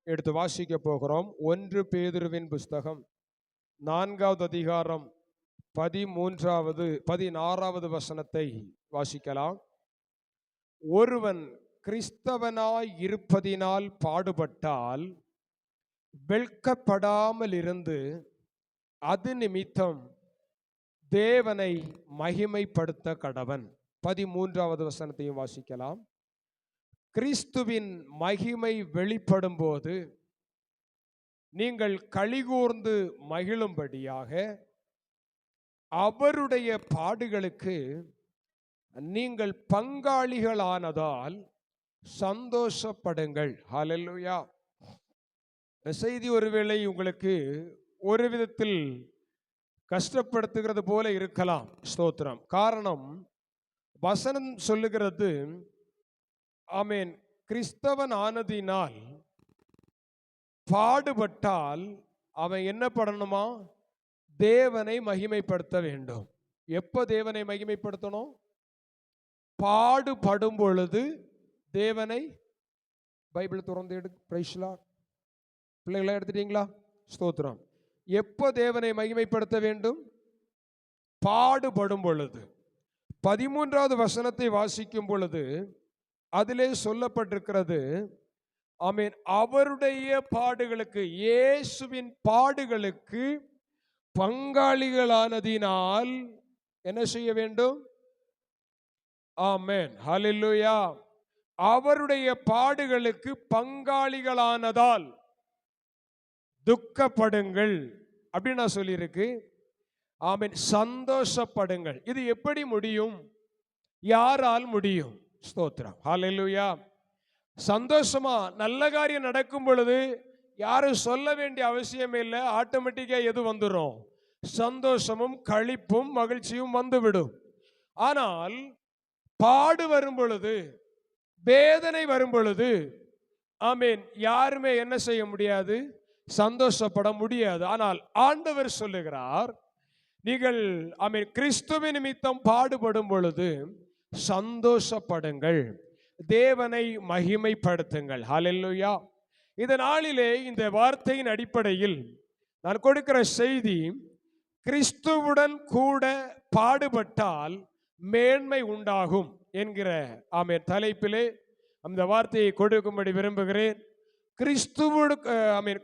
எடுத்து வாசிக்க போகிறோம். 1 பேதுருவின் புஸ்தகம் 4வது அதிகாரம் 16வது வசனத்தை வாசிக்கலாம். ஒருவன் கிறிஸ்தவனாய் இருப்பதினால் பாடுபட்டால் வெட்கப்படாமல் இருந்து அது நிமித்தம் தேவனை மகிமைப்படுத்த கடவன். 13வது வசனத்தையும் வாசிக்கலாம். கிறிஸ்துவின் மகிமை வெளிப்படும் போது நீங்கள் களிகூர்ந்து மகிழும்படியாக அவருடைய பாடுகளுக்கு நீங்கள் பங்காளிகளானதால் சந்தோஷப்படுங்கள். ஹல்லேலூயா. செய்தி ஒருவேளை உங்களுக்கு ஒரு விதத்தில் கஷ்டப்படுத்துகிறது போல இருக்கலாம். ஸ்தோத்திரம். காரணம், வசனம் சொல்லுகிறது, ஆமென், கிறிஸ்தவன் ஆனதினால் பாடுபட்டால் அவன் என்ன பண்ணணுமா? தேவனை மகிமைப்படுத்த வேண்டும். எப்போ தேவனை மகிமைப்படுத்தணும்? பாடுபடும் பொழுது தேவனை. பைபிள் திறந்து எடு. Praise Lord. பிள்ளைகளா எடுத்துட்டீங்களா? ஸ்தோத்திரம். எப்போ தேவனை மகிமைப்படுத்த வேண்டும்? பாடுபடும் பொழுது. 13வது வசனத்தை வாசிக்கும் பொழுது அதிலே சொல்லப்பட்டிருக்கிறது, ஆமென், அவருடைய பாடுகளுக்கு, இயேசுவின் பாடுகளுக்கு பங்காளிகளானதினால் என்ன செய்ய வேண்டும்? ஆமென், ஹல்லேலூயா. அவருடைய பாடுகளுக்கு பங்காளிகளானதால் துக்கப்படுங்கள் அப்படின்னு நான் சொல்லியிருக்கு. ஆமென், சந்தோஷப்படுங்கள். இது எப்படி முடியும்? யாரால் முடியும்? ஸ்தோத்திரம், ஹல்லேலூயா. சந்தோஷமா நல்ல காரியம் நடக்கும் பொழுது யாரும் சொல்ல வேண்டிய அவசியமே இல்லை. ஆட்டோமேட்டிக்கா எது வந்துடும்? சந்தோஷமும் களிப்பும் மகிழ்ச்சியும் வந்துவிடும். ஆனால் பாடு வரும் பொழுது, வேதனை வரும் பொழுது, ஆமென், யாருமே என்ன செய்ய முடியாது? சந்தோஷப்பட முடியாது. ஆனால் ஆண்டவர் சொல்லுகிறார், நீங்கள் ஆமென் கிறிஸ்துவின் நிமித்தம் பாடுபடும் பொழுது சந்தோஷப்படுங்கள், தேவனை மகிமைப்படுத்துங்கள். ஹல்லேலூயா. இந்த நாளிலே இந்த வார்த்தையின் அடிப்படையில் நான் கொடுக்கிற செய்தி, கிறிஸ்துவுடன் கூட பாடுபட்டால் மேன்மை உண்டாகும் என்கிற ஆமென் தலைப்பிலே அந்த வார்த்தையை கொடுக்கும்படி விரும்புகிறேன்.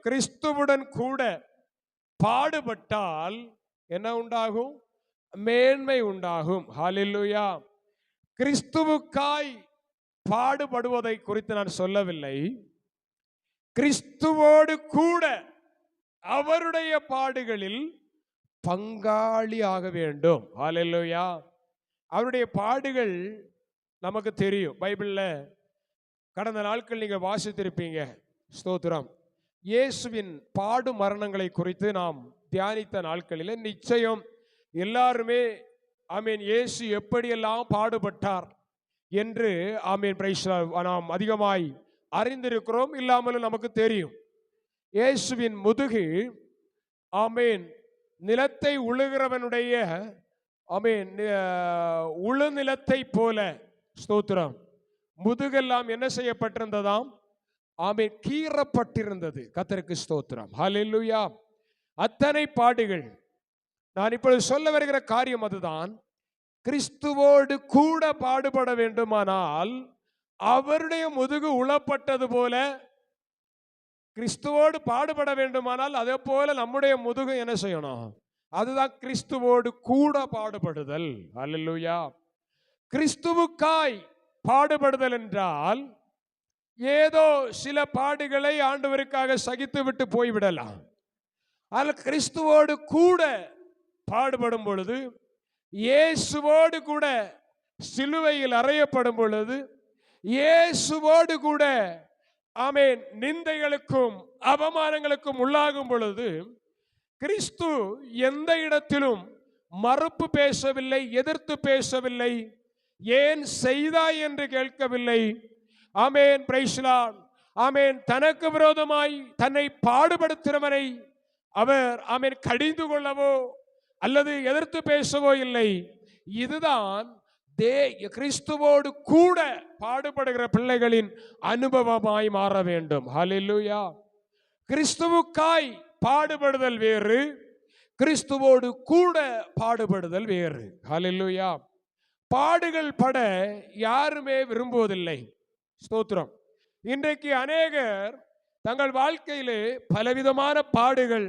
கிறிஸ்துவுடன் கூட பாடுபட்டால் என்ன உண்டாகும்? மேன்மை உண்டாகும். ஹல்லேலூயா. கிறிஸ்துவுக்காய் பாடுபடுவதை குறித்து நான் சொல்லவில்லை. கிறிஸ்துவோடு கூட அவருடைய பாடுகளில் பங்காளி ஆக வேண்டும். ஹல்லேலூயா. அவருடைய பாடுகள் நமக்கு தெரியும். பைபிள்ல கடந்த நாட்கள் நீங்க வாசித்திருப்பீங்க. ஸ்தோத்திரம். இயேசுவின் பாடு மரணங்களை குறித்து நாம் தியானித்த நாட்களில் நிச்சயம் எல்லாருமே ஆமீன் இயேசு எப்படியெல்லாம் பாடுபட்டார் என்று ஆமீன் பிரைஸ் நாம் அதிகமாய் அறிந்திருக்கிறோம். இல்லாமலும் நமக்கு தெரியும். இயேசுவின் முதுகு ஆமீன் நிலத்தை உழுகிறவனுடைய ஆமீன் உழு நிலத்தை போல, ஸ்தோத்திரம், முதுகெல்லாம் என்ன செய்யப்பட்டிருந்ததாம்? ஆமீன் கீறப்பட்டிருந்தது. கர்த்தருக்கு ஸ்தோத்திரம். ஹல்லேலூயா. அத்தனை பாடுகள். நான் இப்பொழுது சொல்ல வருகிற காரியம் அதுதான். கிறிஸ்துவோடு கூட பாடுபட வேண்டுமானால் அவருடைய முதுகு உளப்பட்டது போல, கிறிஸ்துவோடு பாடுபட வேண்டுமானால் அதே போல நம்முடைய முதுகு என்ன செய்யணும்? அதுதான் கிறிஸ்துவோடு கூட பாடுபடுதல். ஹல்லேலூயா. கிறிஸ்துவுக்காய் பாடுபடுதல் என்றால் ஏதோ சில பாடுகளை ஆண்டவருக்காக சகித்து விட்டு போய்விடலாம். ஆனால் கிறிஸ்துவோடு கூட பாடுபடும் பொழுது, இயேசுவோடு கூட சிலுவையில் அறையப்படும் பொழுது, இயேசுவோடு கூட ஆமென் நிந்தைகளுக்கும் அவமானங்களுக்கும் உள்ளாகும் பொழுது, கிறிஸ்து எந்த இடத்திலும் மறுப்பு பேசவில்லை, எதிர்த்து பேசவில்லை, ஏன் செய்தாய் என்று கேட்கவில்லை. ஆமென் பிரைஸ் தி லார்ட். ஆமென். தனக்கு விரோதமாய் தன்னை பாடுபடுத்துகிறவனை அவர் ஆமென் கடிந்து கொள்ளவோ அல்லது எதிர்த்து பேசவோ இல்லை. இதுதான் கிறிஸ்துவோடு கூட பாடுபடுகிற பிள்ளைகளின் அனுபவமாய் மாற வேண்டும். ஹல்லேலூயா. கிறிஸ்துவுக்காய் பாடுபடுதல் வேறு, கிறிஸ்துவோடு கூட பாடுபடுதல் வேறு. ஹல்லேலூயா. பாடுகள் பட யாருமே விரும்புவதில்லை. ஸ்தோத்திரம். இன்றைக்கு அநேகர் தங்கள் வாழ்க்கையிலே பலவிதமான பாடுகள்,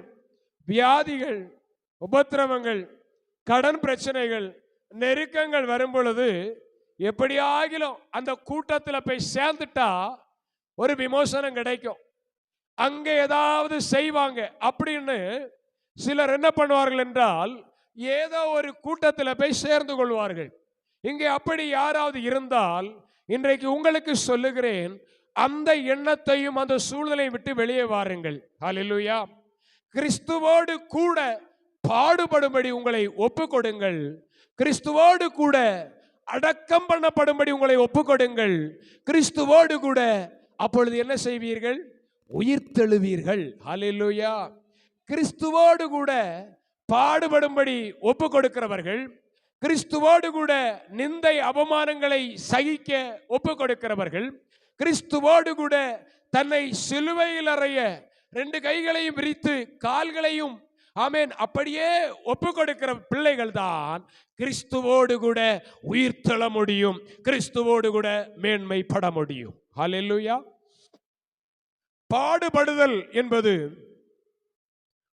வியாதிகள், உபத்திரவங்கள், கடன் பிரச்சனைகள், நெருக்கங்கள் வரும் பொழுது எப்படியாகிலும் அந்த கூட்டத்தில் போய் சேர்ந்துட்டா ஒரு விமோசனம் கிடைக்கும், அங்கே ஏதாவது செய்வாங்க அப்படின்னு சிலர் என்ன பண்ணுவார்கள் என்றால், ஏதோ ஒரு கூட்டத்தில் போய் சேர்ந்து கொள்வார்கள். இங்கே அப்படி யாராவது இருந்தால் இன்றைக்கு உங்களுக்கு சொல்லுகிறேன், அந்த எண்ணத்தையும் அந்த சூழ்நிலை விட்டு வெளியே வாருங்கள். ஹல்லேலூயா. கிறிஸ்துவோடு கூட பாடுபடும்படி உங்களை ஒப்புக்கொடுங்கள். கிறிஸ்துவோடு கூட அடக்கம் பண்ணப்படும்படி உங்களை ஒப்புக்கொடுங்கள். கிறிஸ்துவோடு கூட அப்பொழுது என்ன செய்வீர்கள்? உயிர்த்தெழுவீர்கள். ஹல்லேலூயா. கிறிஸ்துவோடு கூட பாடுபடும்படி ஒப்பு கொடுக்கிறவர்கள், கிறிஸ்துவோடு கூட நிந்தை அவமானங்களை சகிக்க ஒப்பு கொடுக்கிறவர்கள், கிறிஸ்துவோடு கூட தன்னை சிலுவையில் அறைய 2 கைகளையும் விரித்து கால்களையும் ஆமென் அப்படியே ஒப்பு கொடுக்கிற பிள்ளைகள் தான் கிறிஸ்துவோடு கூட உயிர்த்தெழ முடியும், கிறிஸ்துவோடு கூட மேன்மைப்பட முடியும். ஹல்லேலூயா. பாடுபடுதல் என்பது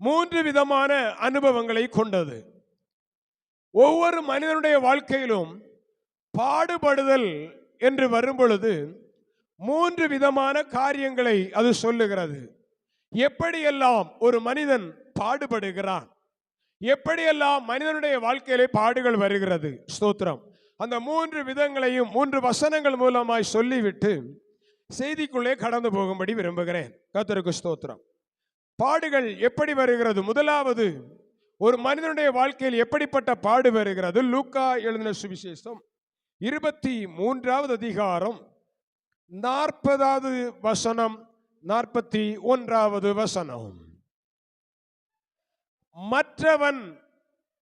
3 விதமான அனுபவங்களை கொண்டது. ஒவ்வொரு மனிதனுடைய வாழ்க்கையிலும் பாடுபடுதல் என்று வரும் பொழுது 3 விதமான காரியங்களை அது சொல்லுகிறது. எப்படியெல்லாம் ஒரு மனிதன் பாடுபடுகிறான், எப்படியெல்லாம் மனிதனுடைய வாழ்க்கையிலே பாடுகள் வருகிறது. ஸ்தோத்திரம். அந்த 3 விதங்களையும் 3 வசனங்கள் மூலமாய் சொல்லிவிட்டு செய்திக்குள்ளே கடந்து போகும்படி விரும்புகிறேன். கர்த்தருக்கு ஸ்தோத்திரம். பாடுகள் எப்படி வருகிறது? முதலாவது, ஒரு மனிதனுடைய வாழ்க்கையில் எப்படிப்பட்ட பாடு வருகிறது? லூக்கா எழுதின சுவிசேஷம் 23வது அதிகாரம் 40வது வசனம், 41வது வசனம். மற்றவன்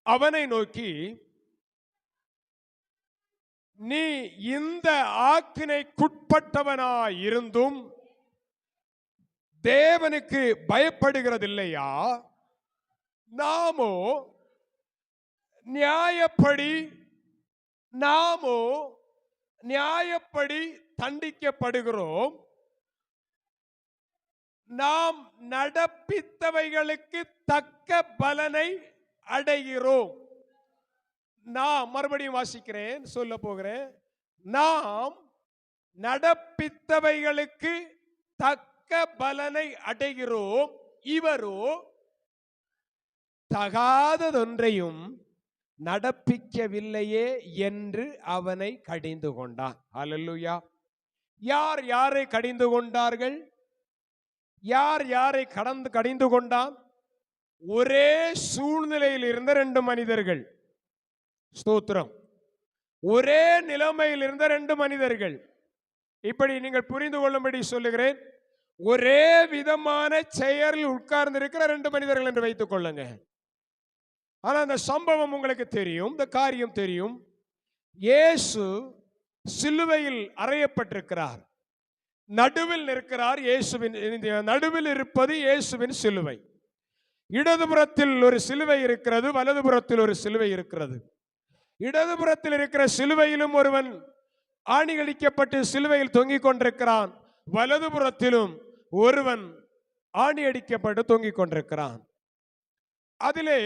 அவனை நோக்கி, நீ இந்த ஆக்கினைக்குட்பட்டவனாய் இருந்தும் தேவனுக்கு பயப்படுகிறதில்லையா? நாமோ நியாயப்படி தண்டிக்கப்படுகிறோம். நாம் நடப்பித்தவைகளுக்கு தக்க பலனை அடைகிறோம். நாம், மறுபடியும் வாசிக்கிறேன், சொல்ல போகிறேன். நாம் நடப்பித்தவைகளுக்கு தக்க பலனை அடைகிறோம், இவரோ தகாததொன்றையும் நடப்பிக்கவில்லையே என்று அவனை கடிந்து கொண்டான். ஹல்லேலூயா. யார் யாரை கடிந்து கொண்டார்கள்? யார் யாரை கடிந்து கொண்டான்? ஒரே சூழ்நிலையில் இருந்த 2 மனிதர்கள். ஸ்தோத்திரம். ஒரே நிலைமையில் இருந்த 2 மனிதர்கள். இப்படி நீங்கள் புரிந்து கொள்ளும்படி சொல்லுகிறேன். ஒரே விதமான செயலில் உட்கார்ந்து இருக்கிற 2 மனிதர்கள் என்று வைத்துக் கொள்ளுங்க. ஆனால் அந்த சம்பவம் உங்களுக்கு தெரியும், இந்த காரியம் தெரியும். இயேசு சிலுவையில் அறையப்பட்டிருக்கிறார். நடுவில் நிற்கிறார். இயேசுவின் நடுவில் இருப்பது இயேசுவின் சிலுவை. இடதுபுறத்தில் ஒரு சிலுவை இருக்கிறது, வலதுபுறத்தில் ஒரு சிலுவை இருக்கிறது. இடதுபுறத்தில் இருக்கிற சிலுவையிலும் ஒருவன் ஆணியடிக்கப்பட்டு சிலுவையில் தொங்கிக் கொண்டிருக்கிறான். வலதுபுறத்திலும் ஒருவன் ஆணி அடிக்கப்பட்டு தொங்கிக் கொண்டிருக்கிறான். அதிலே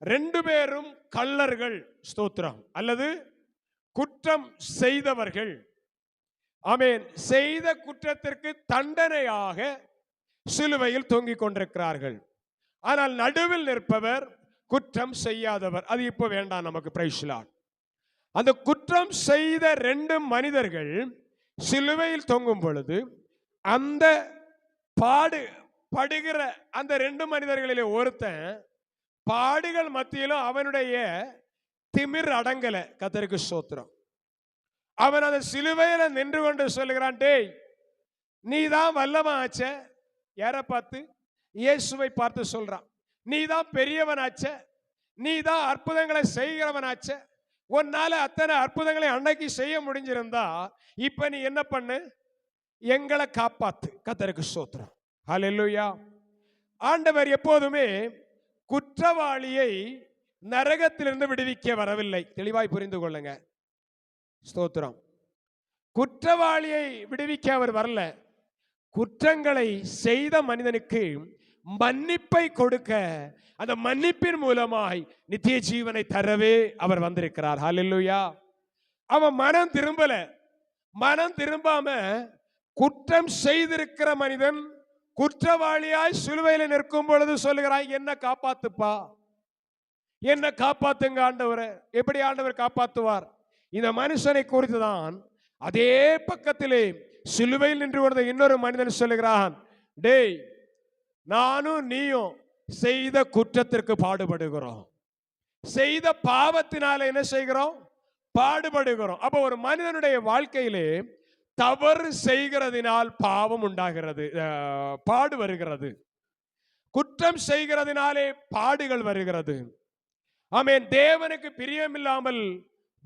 2 பேரும் கள்ளர்கள். ஸ்தோத்திரம். அல்லது குற்றம் செய்தவர்கள். ஆமென். செய்த குற்றத்திற்கு தண்டனையாக சிலுவையில் தொங்கிக் கொண்டிருக்கிறார்கள். ஆனால் நடுவில் நிற்பவர் குற்றம் செய்யாதவர். அது இப்போ வேண்டாம் நமக்கு. Praise Lord. அந்த குற்றம் செய்த 2 மனிதர்கள் சிலுவையில் தொங்கும் பொழுது அந்த படுகிற அந்த 2 மனிதர்களிலே ஒருத்தன் பாடுகள் மத்தியிலும் அவனுடைய திமிர் அடங்கல. கர்த்தருக்கு ஸ்தோத்திரம். அவன் அந்த சிலுவையில நின்று கொண்டு சொல்லுகிறான், டேய், நீ தான் வல்லவனாச்ச. யாரை பார்த்து? இயேசுவை பார்த்து சொல்றான். நீ தான் பெரியவனாச்ச, நீ தான் அற்புதங்களை செய்கிறவனாச்ச. உன்னால அத்தனை அற்புதங்களை அன்னைக்கு செய்ய முடிஞ்சிருந்தா இப்ப நீ என்ன பண்ணு? எங்களை காப்பாத்து. கர்த்தருக்கு ஸ்தோத்திரம். ஹல்லேலூயா. ஆண்டவர் எப்போதுமே குற்றவாளியை நரகத்திலிருந்து விடுவிக்க வரவில்லை. தெளிவாய் புரிந்து கொள்ளுங்க. ஸ்தோத்திரம். குற்றவாளியை விடுவிக்க அவர் வரல. குற்றங்களை செய்த மனிதனுக்கு மன்னிப்பை கொடுக்க, அந்த மன்னிப்பின் மூலமாய் நித்திய ஜீவனை தரவே அவர் வந்திருக்கிறார். ஹல்லேலூயா. அவன் மனம் திரும்பல. மனம் திரும்பாம குற்றம் செய்திருக்கிற மனிதன் குற்றவாளியாய் சிலுவையில் நிற்கும் பொழுது சொல்லுகிறாய், என்ன காப்பாத்துப்பா, என்ன காப்பாத்துங்க ஆண்டவரே. எப்படி ஆண்டவர் காப்பாத்துவார்? இந்த மனுஷனை குறித்துதான் அதே பக்கத்திலே சிலுவையில் நின்று கொண்ட இன்னொரு மனிதன் சொல்லுகிறான், டேய், நானும் நீயும் செய்த குற்றத்திற்கு பாடுபடுகிறோம், செய்த பாவத்தினால என்ன செய்கிறோம்? பாடுபடுகிறோம். அப்ப ஒரு மனிதனுடைய வாழ்க்கையிலே தவறு செய்கிறதினால் பாவம் உண்டாகிறது, பாடு வருகிறது. குற்றம் செய்கிறதினாலே பாடுகள் வருகிறது. ஆமென். தேவனுக்கு பிரியமில்லாமல்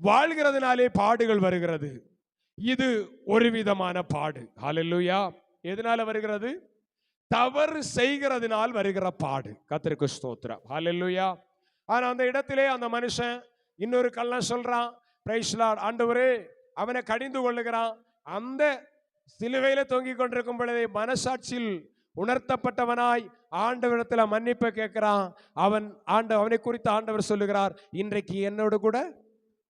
வாழ்கிறதினாலே பாடுகள் வருகிறது. இது ஒரு விதமான பாடு. ஹல்லேலூயா. எதனால வருகிறது? தவறு செய்கிறதினால் வருகிற பாடு. கர்த்தருக்கு ஸ்தோத்திரம். ஹல்லேலூயா. ஆனா அந்த இடத்திலே அந்த மனுஷன் இன்னொரு கள்ளன் சொல்றான், பிரைஸ் லார்ட், ஆண்டவரே, அவனை கடிந்து கொள்ளுகிறான். அந்த சிலுவையில தொங்கிக் கொண்டிருக்கும் பொழுதே மனசாட்சியில் உணர்த்தப்பட்டவனாய் ஆண்டவரிடத்தில் மன்னிப்பு கேட்கிறான். அவனை குறித்து ஆண்டவர் சொல்லுகிறார், இன்றைக்கு என்னோடு கூட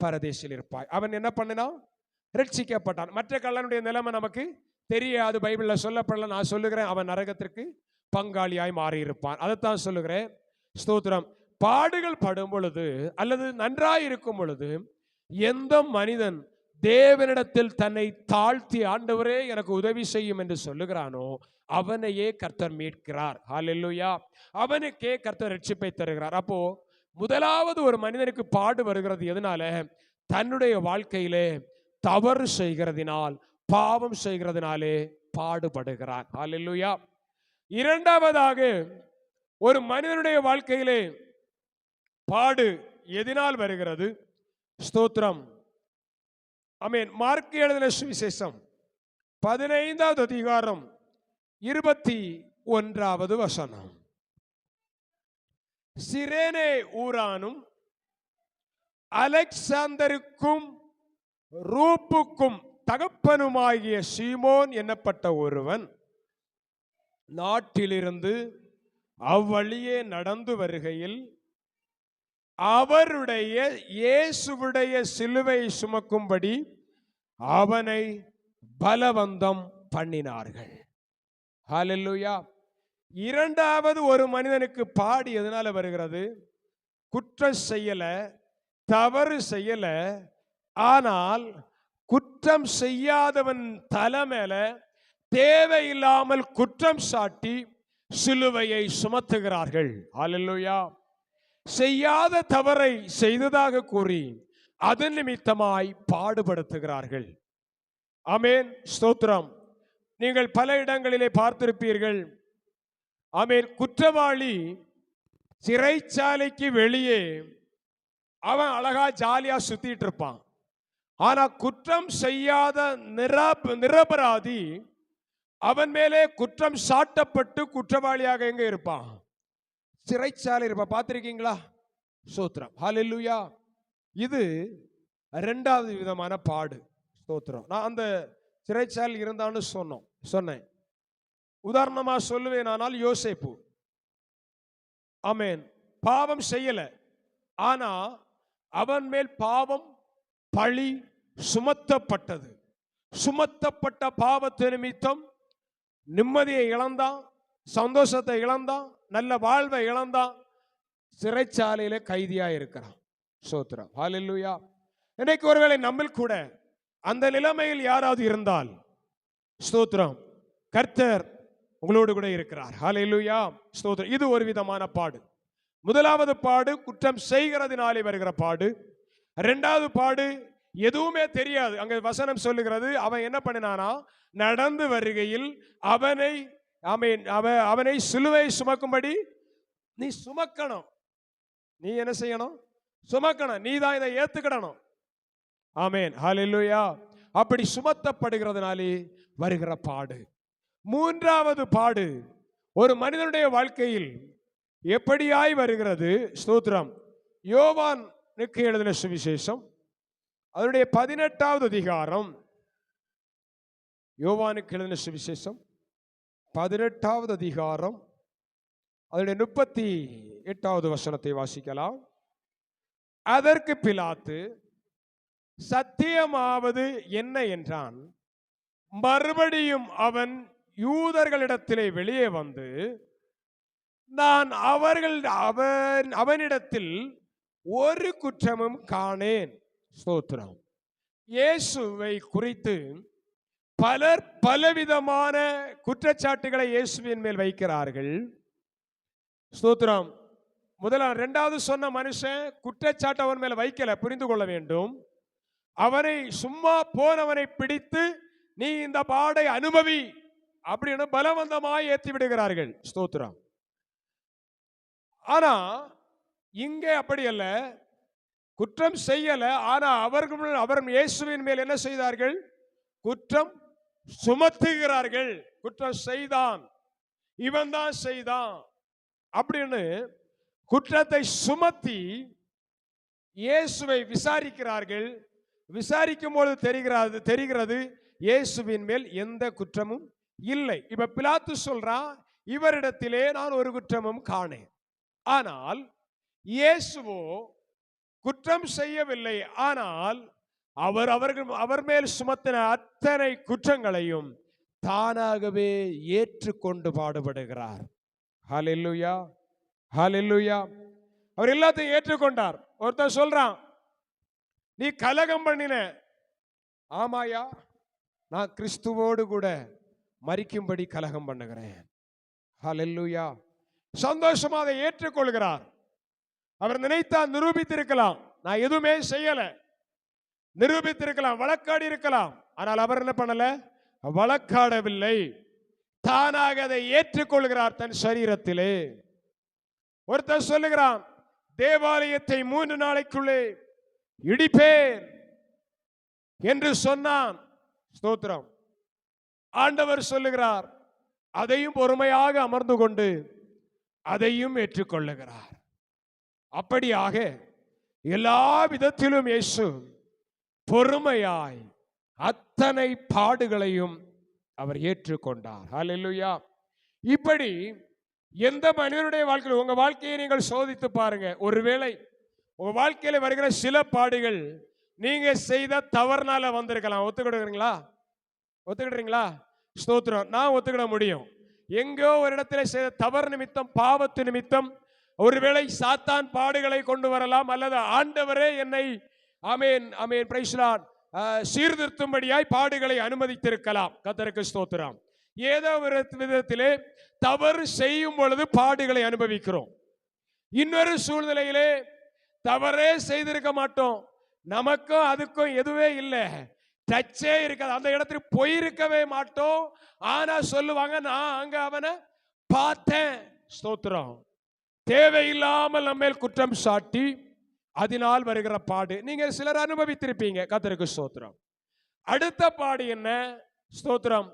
பரதேசில் இருப்பாய். அவன் என்ன பண்ணினான்? ரட்சிக்கப்பட்டான். மற்ற கள்ளனுடைய நிலைமை நமக்கு தெரியாது, பைபிள்ல சொல்லப்படல. நான் சொல்லுகிறேன், அவன் நரகத்திற்கு பங்காளியாய் மாறி இருப்பான். அதைத்தான் சொல்லுகிறேன். ஸ்தோத்திரம். பாடுகள் படும் பொழுது அல்லது நன்றாய் இருக்கும் பொழுது எந்த மனிதன் தேவனிடத்தில் தன்னை தாழ்த்தி ஆண்டவரே எனக்கு உதவி செய்யும் என்று சொல்லுகிறானோ அவனையே கர்த்தர் மீட்கிறார். ஹல்லேலூயா. அவனுக்கே கர்த்தர் ரட்சிப்பை தருகிறார். அப்போ முதலாவது ஒரு மனிதனுக்கு பாடு வருகிறது எதனால? தன்னுடைய வாழ்க்கையிலே தவறு செய்கிறதினால், பாவம் செய்கிறதினாலே பாடுபடுகிறார். ஹல்லேலூயா. இரண்டாவதாக ஒரு மனிதனுடைய வாழ்க்கையிலே பாடு எதனால் வருகிறது? ஸ்தோத்திரம். ஆமென். மார்க் எழுதின சுவிசேஷம் 15வது அதிகாரம் 21வது வசனம். சிரேனே ஊரானும் அலெக்சாந்தருக்கும் ரூப்புக்கும் தகப்பனுமாகிய சீமோன் என்னப்பட்ட ஒருவன் நாட்டிலிருந்து அவ்வழியே நடந்து வருகையில் அவருடைய இயேசுவுடைய சிலுவை சுமக்கும்படி அவனை பலவந்தம் பண்ணினார்கள். ஹல்லேலூயா. இரண்டாவது ஒரு மனிதனுக்கு பாடு எதனால வருகிறது? குற்றம் செய்யல, தவறு செய்யல, ஆனால் குற்றம் செய்யாதவன் தலை மேல தேவையில்லாமல் குற்றம் சாட்டி சிலுவையை சுமத்துகிறார்கள். ஹல்லேலூயா. செய்யாத தவறை செய்ததாக கூறி அதன் நிமித்தமாய் பாடுபடுத்துகிறார்கள். ஆமென். ஸ்தோத்திரம். நீங்கள் பல இடங்களிலே பார்த்திருப்பீர்கள். ஆமென். குற்றவாளி சிறைச்சாலைக்கு வெளியே அவன் அழகா ஜாலியா சுத்திட்டு இருப்பான். ஆனா குற்றம் செய்யாத நிரபராதி அவன் மேலே குற்றம் சாட்டப்பட்டு குற்றவாளியாக எங்க இருப்பான்? சிறைச்சாலை இருப்பா. பார்த்திருக்கீங்களா? ஸ்தோத்திரம். ஹல்லேலூயா. இது இரண்டாவது விதமான பாடு. ஸ்தோத்திரம். நான் அந்த சிறைச்சாலை இருந்தான்னு சொன்னேன். உதாரணமா சொல்லுவேன். ஆனால் யோசேப்பு, ஆமென், பாவம் செய்யல, ஆனா அவன் மேல் பாவம் பழி சுமத்தப்பட்டது. சுமத்தப்பட்ட பாவத்து நிமித்தம் நிம்மதியை இழந்தான், சந்தோஷத்தை இழந்தான், நல்ல வாழ்வை இழந்தான், சிறைச்சாலையில கைதியா இருக்கிறான். ஸ்தோத்திரம். ஹல்லேலூயா. இன்னைக்கு ஒருவேளை நம்ம கூட அந்த நிலைமையில் யாராவது இருந்தால், ஸ்தோத்திரம், கர்த்தர் உங்களோடு கூட இருக்கிறார். ஹல்லேலூயா. ஸ்தோத்திரம். இது ஒரு விதமான பாடு. முதலாவது பாடு குற்றம் செய்கிறதினாலே வருகிற பாடு. இரண்டாவது பாடு எதுவுமே தெரியாது. அங்க வசனம் சொல்லுகிறது, அவன் என்ன பண்ணினானா, நடந்து வருகையில் அவனை அவனை சிலுவை சுமக்கும்படி நீ சுமக்கணும். நீ என்ன செய்யணும்? சுமக்கணும். நீ தான் இதை ஏத்துக்கிடணும். ஆமென். ஹல்லேலூயா. அப்படி சுமத்தப்படுகிறதுனாலே வருகிற பாடு. மூன்றாவது பாடு ஒரு மனிதனுடைய வாழ்க்கையில் எப்படியாய் வருகிறது? ஸ்தோத்திரம். யோவானுக்கு எழுதின சுவிசேஷம் அதனுடைய 18வது அதிகாரம், யோவானுக்கு எழுதின சுவிசேஷம் 18வது அதிகாரம் அதனுடைய 38வது வசனத்தை வாசிக்கலாம். அதற்கு பிலாத்து, சத்தியமாவது என்ன என்றான். மறுபடியும் அவன் யூதர்களிடத்திலே வெளியே வந்து, நான் அவனிடத்தில் ஒரு குற்றமும் காணேன். ஸ்தோத்திரம். இயேசுவை குறித்து பலர் பலவிதமான குற்றச்சாட்டுகளை இயேசுவின் மேல் வைக்கிறார்கள். ஸ்தோத்திரம். இரண்டாவது சொன்ன மனுஷன் குற்றச்சாட்டு அவன் மேல வைக்கல, புரிந்து கொள்ள வேண்டும். அவனை சும்மா போனவனை பிடித்து நீ இந்த பாடை அனுபவி அப்படின்னு பலவந்தமாய் ஏற்றி விடுகிறார்கள். ஸ்தோத்திரம். ஆனா இங்கே அப்படி அல்ல, குற்றம் செய்யல. ஆனா அவர் இயேசுவின் மேல் என்ன செய்தார்கள்? குற்றம் சுமத்துகிறார்கள். குற்றம் செய்தான், இவன் தான் செய்தான் அப்படின்னு குற்றத்தை சுமத்தி இயேசுவை விசாரிக்கிறார்கள். விசாரிக்கும் பொழுது தெரிகிறது இயேசுவின் மேல் எந்த குற்றமும் இல்லை. இப்ப பிலாத்து சொல்றான், இவரிடத்திலே நான் ஒரு குற்றமும் காணேன். ஆனால் இயேசுவோ குற்றம் செய்யவில்லை. ஆனால் அவர் மேல் சுமத்தின அத்தனை குற்றங்களையும் தானாகவே ஏற்றுக்கொண்டு பாடுபடுகிறார். ஹல்லேலூயா, ஹல்லேலூயா. அவர் எல்லாத்தையும் ஏற்றுக்கொண்டார். ஒருத்தன் சொல்றான், நீ கலகம் பண்ணின. ஆமாயா, நான் கிறிஸ்துவோடு கூட மரிக்கும்படி கலகம் பண்ணுகிறேன். ஹல்லேலூயா. சந்தோஷமா அதை ஏற்றுக்கொள்கிறார். அவர் நினைத்தால் நிரூபித்திருக்கலாம், நான் எதுவுமே செய்யல, நிரூபித்திருக்கலாம், வழக்காடி இருக்கலாம். ஆனால் அவர் என்ன பண்ணல? வழக்காடவில்லை. தானாக அதை ஏற்றுக்கொள்கிறார் தன் சரீரத்திலே. ஒருத்தர் சொல்லுகிறான், தேவாலயத்தை 3 நாளைக்குள்ளே இடிப்பேன் என்று சொன்னான். ஸ்தோத்திரம். ஆண்டவர் சொல்லுகிறார், அதையும் பொறுமையாக அமர்ந்து கொண்டு அதையும் ஏற்றுக்கொள்ளுகிறார். அப்படியாக எல்லா விதத்திலும் இயேசு பொறுமையாய் அத்தனை பாடுகளையும் அவர் ஏற்றுக்கொண்டார். ஹல்லேலூயா. இப்படி எந்த மனிதனுடைய வாழ்க்கையில், உங்க வாழ்க்கையை நீங்கள் சோதித்து பாருங்க. ஒருவேளை உங்க வாழ்க்கையில வருகிற சில பாடுகள் நீங்க செய்த தவறுனால வந்திருக்கலாம். ஒத்துக்கிடுறீங்களா? ஒத்துக்கிடுறீங்களா? ஸ்தோத்திரம். நான் ஒத்துக்கிட முடியும். எங்கோ ஒரு இடத்துல செய்த தவறு நிமித்தம், பாவத்து நிமித்தம் ஒருவேளை சாத்தான் பாடுகளை கொண்டு வரலாம், அல்லது ஆண்டவரே என்னை ஆமென் ஆமென் பிரைஸ் லார்ட் சீர்திருத்தும்படியாய் பாடுகளை அனுமதித்திருக்கலாம். கர்த்தருக்கு ஸ்தோத்திரம். ஏதோ ஒரு விதத்திலே தவறு செய்யும் பொழுது பாடுகளை அனுபவிக்கிறோம். இன்னொரு சூழ்நிலையிலே தவறே செய்திருக்க மாட்டோம், நமக்கும் அதுக்கும் எதுவே இல்லை, டச்சே இருக்காது, அந்த இடத்துக்கு போயிருக்கவே மாட்டோம். ஆனா சொல்லுவாங்க, நான் அங்க அவனை பார்த்தேன். ஸ்தோத்திரம். தேவையில்லாமல் நம்ம மேல் குற்றம் சாட்டி அதனால் வருகிற பாடு நீங்க சிலர் அனுபவித்திருப்பீங்க. கர்த்தருக்கு ஸ்தோத்திரம். அடுத்த பாடு என்ன? ஸ்தோத்திரம்.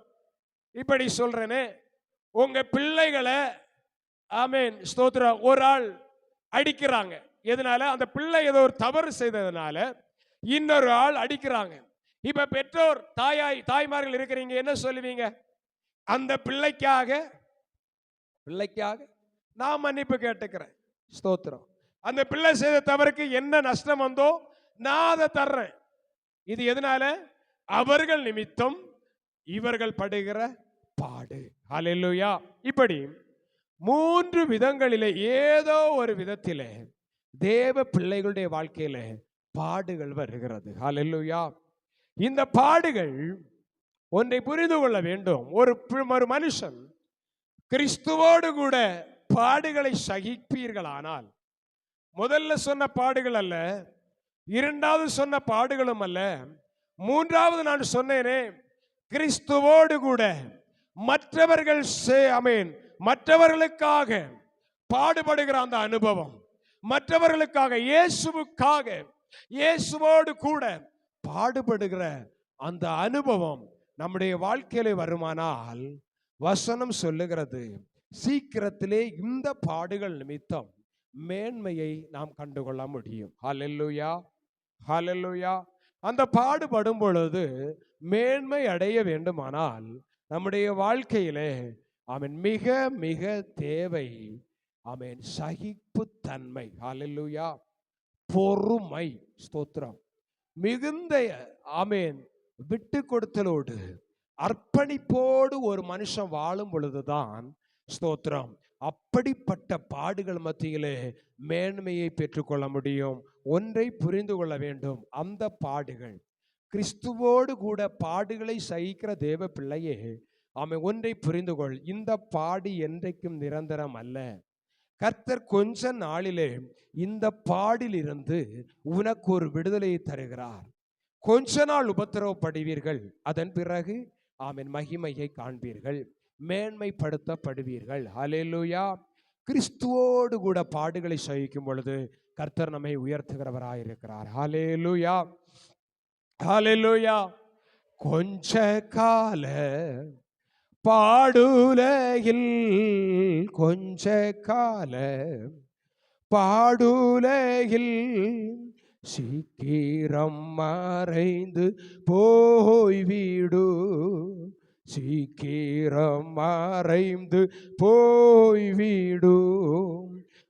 இப்படி சொல்றேனே, உங்க பிள்ளைகளை ஆமென் ஸ்தோத்திரம் ஒரு ஆள் அடிக்கிறாங்க. எதனால? அந்த பிள்ளை ஏதோ ஒரு தவறு செய்ததுனால இன்னொரு ஆள் அடிக்கிறாங்க. இப்ப பெற்றோர் தாய்மார்கள் இருக்கிறீங்க, என்ன சொல்லுவீங்க? அந்த பிள்ளைக்காக நான் மன்னிப்பு கேட்டுக்கிறேன். ஸ்தோத்திரம். அந்த பிள்ளை செய்த தவறுக்கு என்ன நஷ்டம் வந்தோ நான் அதை தர்றேன். இது எதனால? அவர்கள் நிமித்தம் இவர்கள் படுகிற பாடு. ஹல்லேலூயா. இப்படி 3 விதங்களிலே ஏதோ ஒரு விதத்திலே தேவ பிள்ளைகளுடைய வாழ்க்கையில பாடுகள் வருகிறது. ஹல்லேலூயா. இந்த பாடுகள் ஒன்றை புரிந்து கொள்ள வேண்டும். ஒரு மனுஷன் கிறிஸ்துவோடு கூட பாடுகளை சகிப்பீர்களானால், முதல்ல சொன்ன பாடுகள் அல்ல, இரண்டாவது சொன்ன பாடுகளும் அல்ல, மூன்றாவது நான் சொன்னேனே, கிறிஸ்துவோடு கூட மற்றவர்களுக்காக பாடுபடுகிற அந்த அனுபவம், மற்றவர்களுக்காக இயேசுவுக்காக இயேசுவோடு கூட பாடுபடுகிற அந்த அனுபவம் நம்முடைய வாழ்க்கையில வருமானால், வசனம் சொல்லுகிறது சீக்கிரத்திலே இந்த பாடுகள் நிமித்தம் மேன்மையை நாம் கண்டுகொள்ள முடியும். ஹல்லேலூயா, ஹல்லேலூயா. அந்த பாடுபடும் பொழுது மேன்மை அடைய வேண்டுமானால் நம்முடைய வாழ்க்கையிலே ஆமென் மிக மிக தேவை ஆமென் சகிப்புத்தன்மை. ஹல்லேலூயா. பொறுமை. ஸ்தோத்திரம். மிகுந்த ஆமென் விட்டு கொடுத்தலோடு அர்ப்பணிப்போடு ஒரு மனுஷன் வாழும் பொழுதுதான் ஸ்தோத்திரம் அப்படிப்பட்ட பாடுகள் மத்தியிலே மேன்மையை பெற்றுக்கொள்ள முடியும். ஒன்றை புரிந்து கொள்ள வேண்டும், அந்த பாடுகள் கிறிஸ்துவோடு கூட பாடுகளை சகிக்கிற தேவ பிள்ளையே, ஆமென், ஒன்றை புரிந்து கொள், இந்த பாடு என்றைக்கும் நிரந்தரம் அல்ல. கர்த்தர் கொஞ்ச நாளிலே இந்த பாடிலிருந்து உனக்கு ஒரு விடுதலையை தருகிறார். கொஞ்ச நாள் உபத்திரவப்படுவீர்கள், அதன் பிறகு ஆமென் மகிமையை காண்பீர்கள், மேன்மைப்படுத்தப்படுவீர்கள். ஹல்லேலூயா. கிறிஸ்துவோடு கூட பாடுகளை சகிக்கும் பொழுது கர்த்தர் நம்மை உயர்த்துகிறவராயிருக்கிறார். ஹல்லேலூயா, ஹல்லேலூயா. கொஞ்ச கால பாடுலகில், கொஞ்ச கால பாடுலகில் சீக்கிரம் மறைந்து போய்விடு, சீக்கிரம் மறைந்து போய்விடு.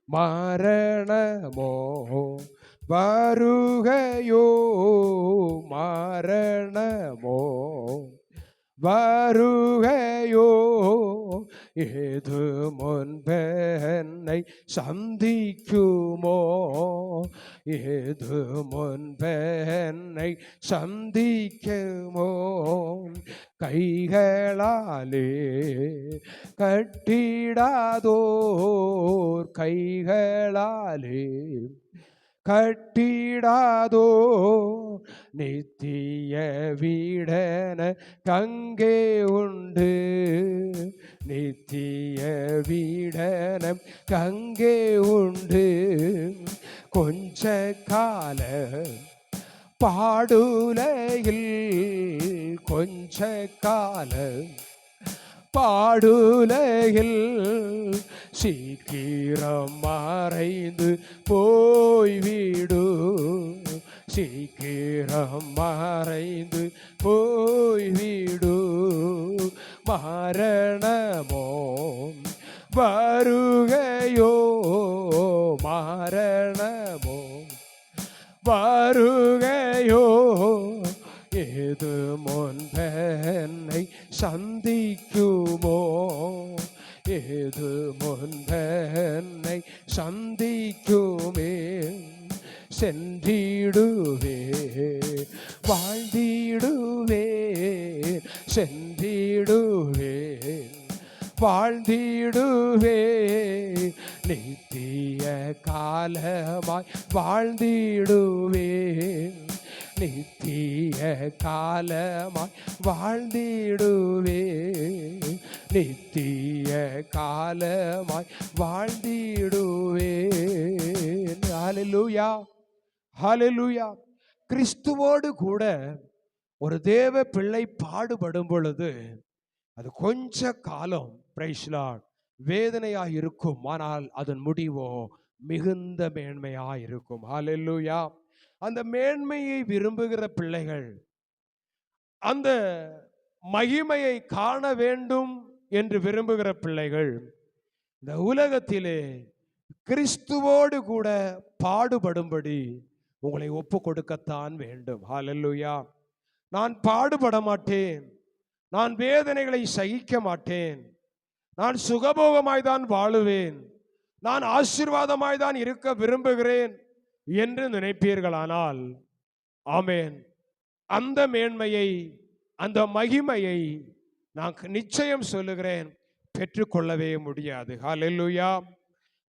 மரணமோ வருகையோ, மரணமோ வருகையோ, ஏது முன்பென்னை சந்திக்குமோ, ஏது முன்பென்னை சந்திக்குமோ. கைகளாலே கட்டிடாதோர், கைகளாலே கட்டிடாதோ நித்திய வீடன கங்கே உண்டு, நித்திய வீடன கங்கே உண்டு. கொஞ்ச கால பாடுலையில், கொஞ்ச கால பாடுலையில் சீக்கிரம் மறைந்து போய்விடு, சீக்கிரம் மறைந்து போய்விடு. மரணமோ வருகையோ, மரணமோ வருகையோ, ஏது முன்பென்னை சந்திக்குமோ, ஏது முன்பென்னை சந்திக்குமே. சென்றிடுவே வாழ்ந்திடுவே, சென்றிடுவே வாழ்ந்திடுவே, நித்திய காலமாய் வாழ்ந்திடுவே, நித்திய காலமாய் வாழ்ந்திடுவே, நித்திய காலமாய் வாழ்ந்திடுவே. ஹல்லேலூயா, ஹல்லேலூயா. கிறிஸ்துவோடு கூட ஒரு தேவ பிள்ளை பாடுபடும் பொழுது அது கொஞ்ச காலம் பிரைஸ் லார்ட் வேதனையாக இருக்கும், ஆனால் அதன் முடிவோ மிகுந்த மேன்மையாக இருக்கும். ஹல்லேலூயா. அந்த மேன்மையை விரும்புகிற பிள்ளைகள், அந்த மகிமையை காண வேண்டும் என்று விரும்புகிற பிள்ளைகள் இந்த உலகத்திலே கிறிஸ்துவோடு கூட பாடுபடும்படி உங்களை ஒப்பு கொடுக்கத்தான் வேண்டும். ஹல்லேலூயா. நான் பாடுபட மாட்டேன், நான் வேதனைகளை சகிக்க மாட்டேன், நான் சுகபோகமாய் தான் வாழுவேன், நான் ஆசீர்வாதமாய் தான் இருக்க விரும்புகிறேன் என்று நினைப்பீர்களானால் ஆமென், அந்த மேன்மையை அந்த மகிமையை நான் நிச்சயம் சொல்லுகிறேன் பெற்றுக்கொள்ளவே முடியாது. ஹல்லேலூயா.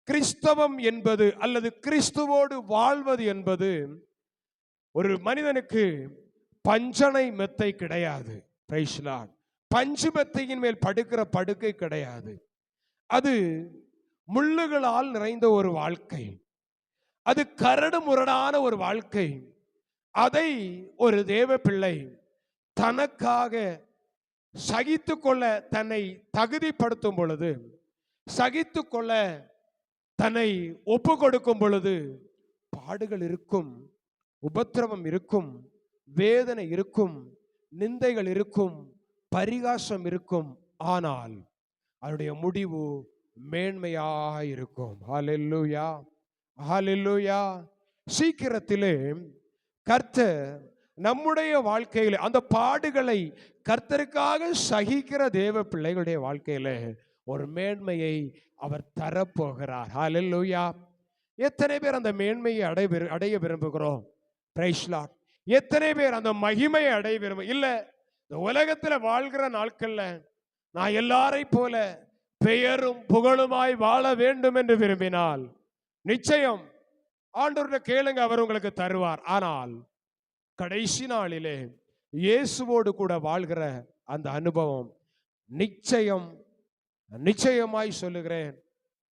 கிறிஸ்தவம் என்பது அல்லது கிறிஸ்துவோடு வாழ்வது என்பது ஒரு மனிதனுக்கு பஞ்சனை மெத்தை கிடையாது. Praise Lord. பஞ்சு மெத்தையின் மேல் படுக்கிற படுக்கை கிடையாது. அது முள்ளுகளால் நிறைந்த ஒரு வாழ்க்கை, அது கரடு முரடான ஒரு வாழ்க்கை. அதை ஒரு தேவ பிள்ளை தனக்காக சகித்து கொள்ள தன்னை தகுதிப்படுத்தும் பொழுது சகித்து கொள்ள தன்னை ஒப்பு கொடுக்கும் பொழுது பாடுகள் இருக்கும், உபத்திரவம் இருக்கும், வேதனை இருக்கும், நிந்தைகள் இருக்கும், பரிகாசம் இருக்கும். ஆனால் அவருடைய முடிவு மேன்மையாக இருக்கும். ஹல்லேலூயா, ஹல்லேலூயா. சீக்கிரத்திலே கர்த்தர் நம்முடைய வாழ்க்கையில அந்த பாடுகளை கர்த்தருக்காக சகிக்கிற தேவ பிள்ளைகளுடைய வாழ்க்கையில ஒரு மேன்மையை அவர் தரப்போகிறார். ஹல்லேலூயா. எத்தனை பேர் அந்த மேன்மையை அடைய விரும்புகிறோம்? Praise Lord. எத்தனை பேர் அந்த மகிமையை அடைய விரும்ப இல்ல இந்த உலகத்துல வாழ்கிற நாட்கள்ல நான் எல்லாரை போல பெயரும் புகழுமாய் வாழ வேண்டும் என்று விரும்பினால் நிச்சயம் ஆண்டவருடைய கேளுங்க, அவர் உங்களுக்கு தருவார். ஆனால் கடைசி நாளிலே இயேசுவோடு கூட வாழ்கிற அந்த அனுபவம் நிச்சயம் நிச்சயமாய் சொல்லுகிறேன்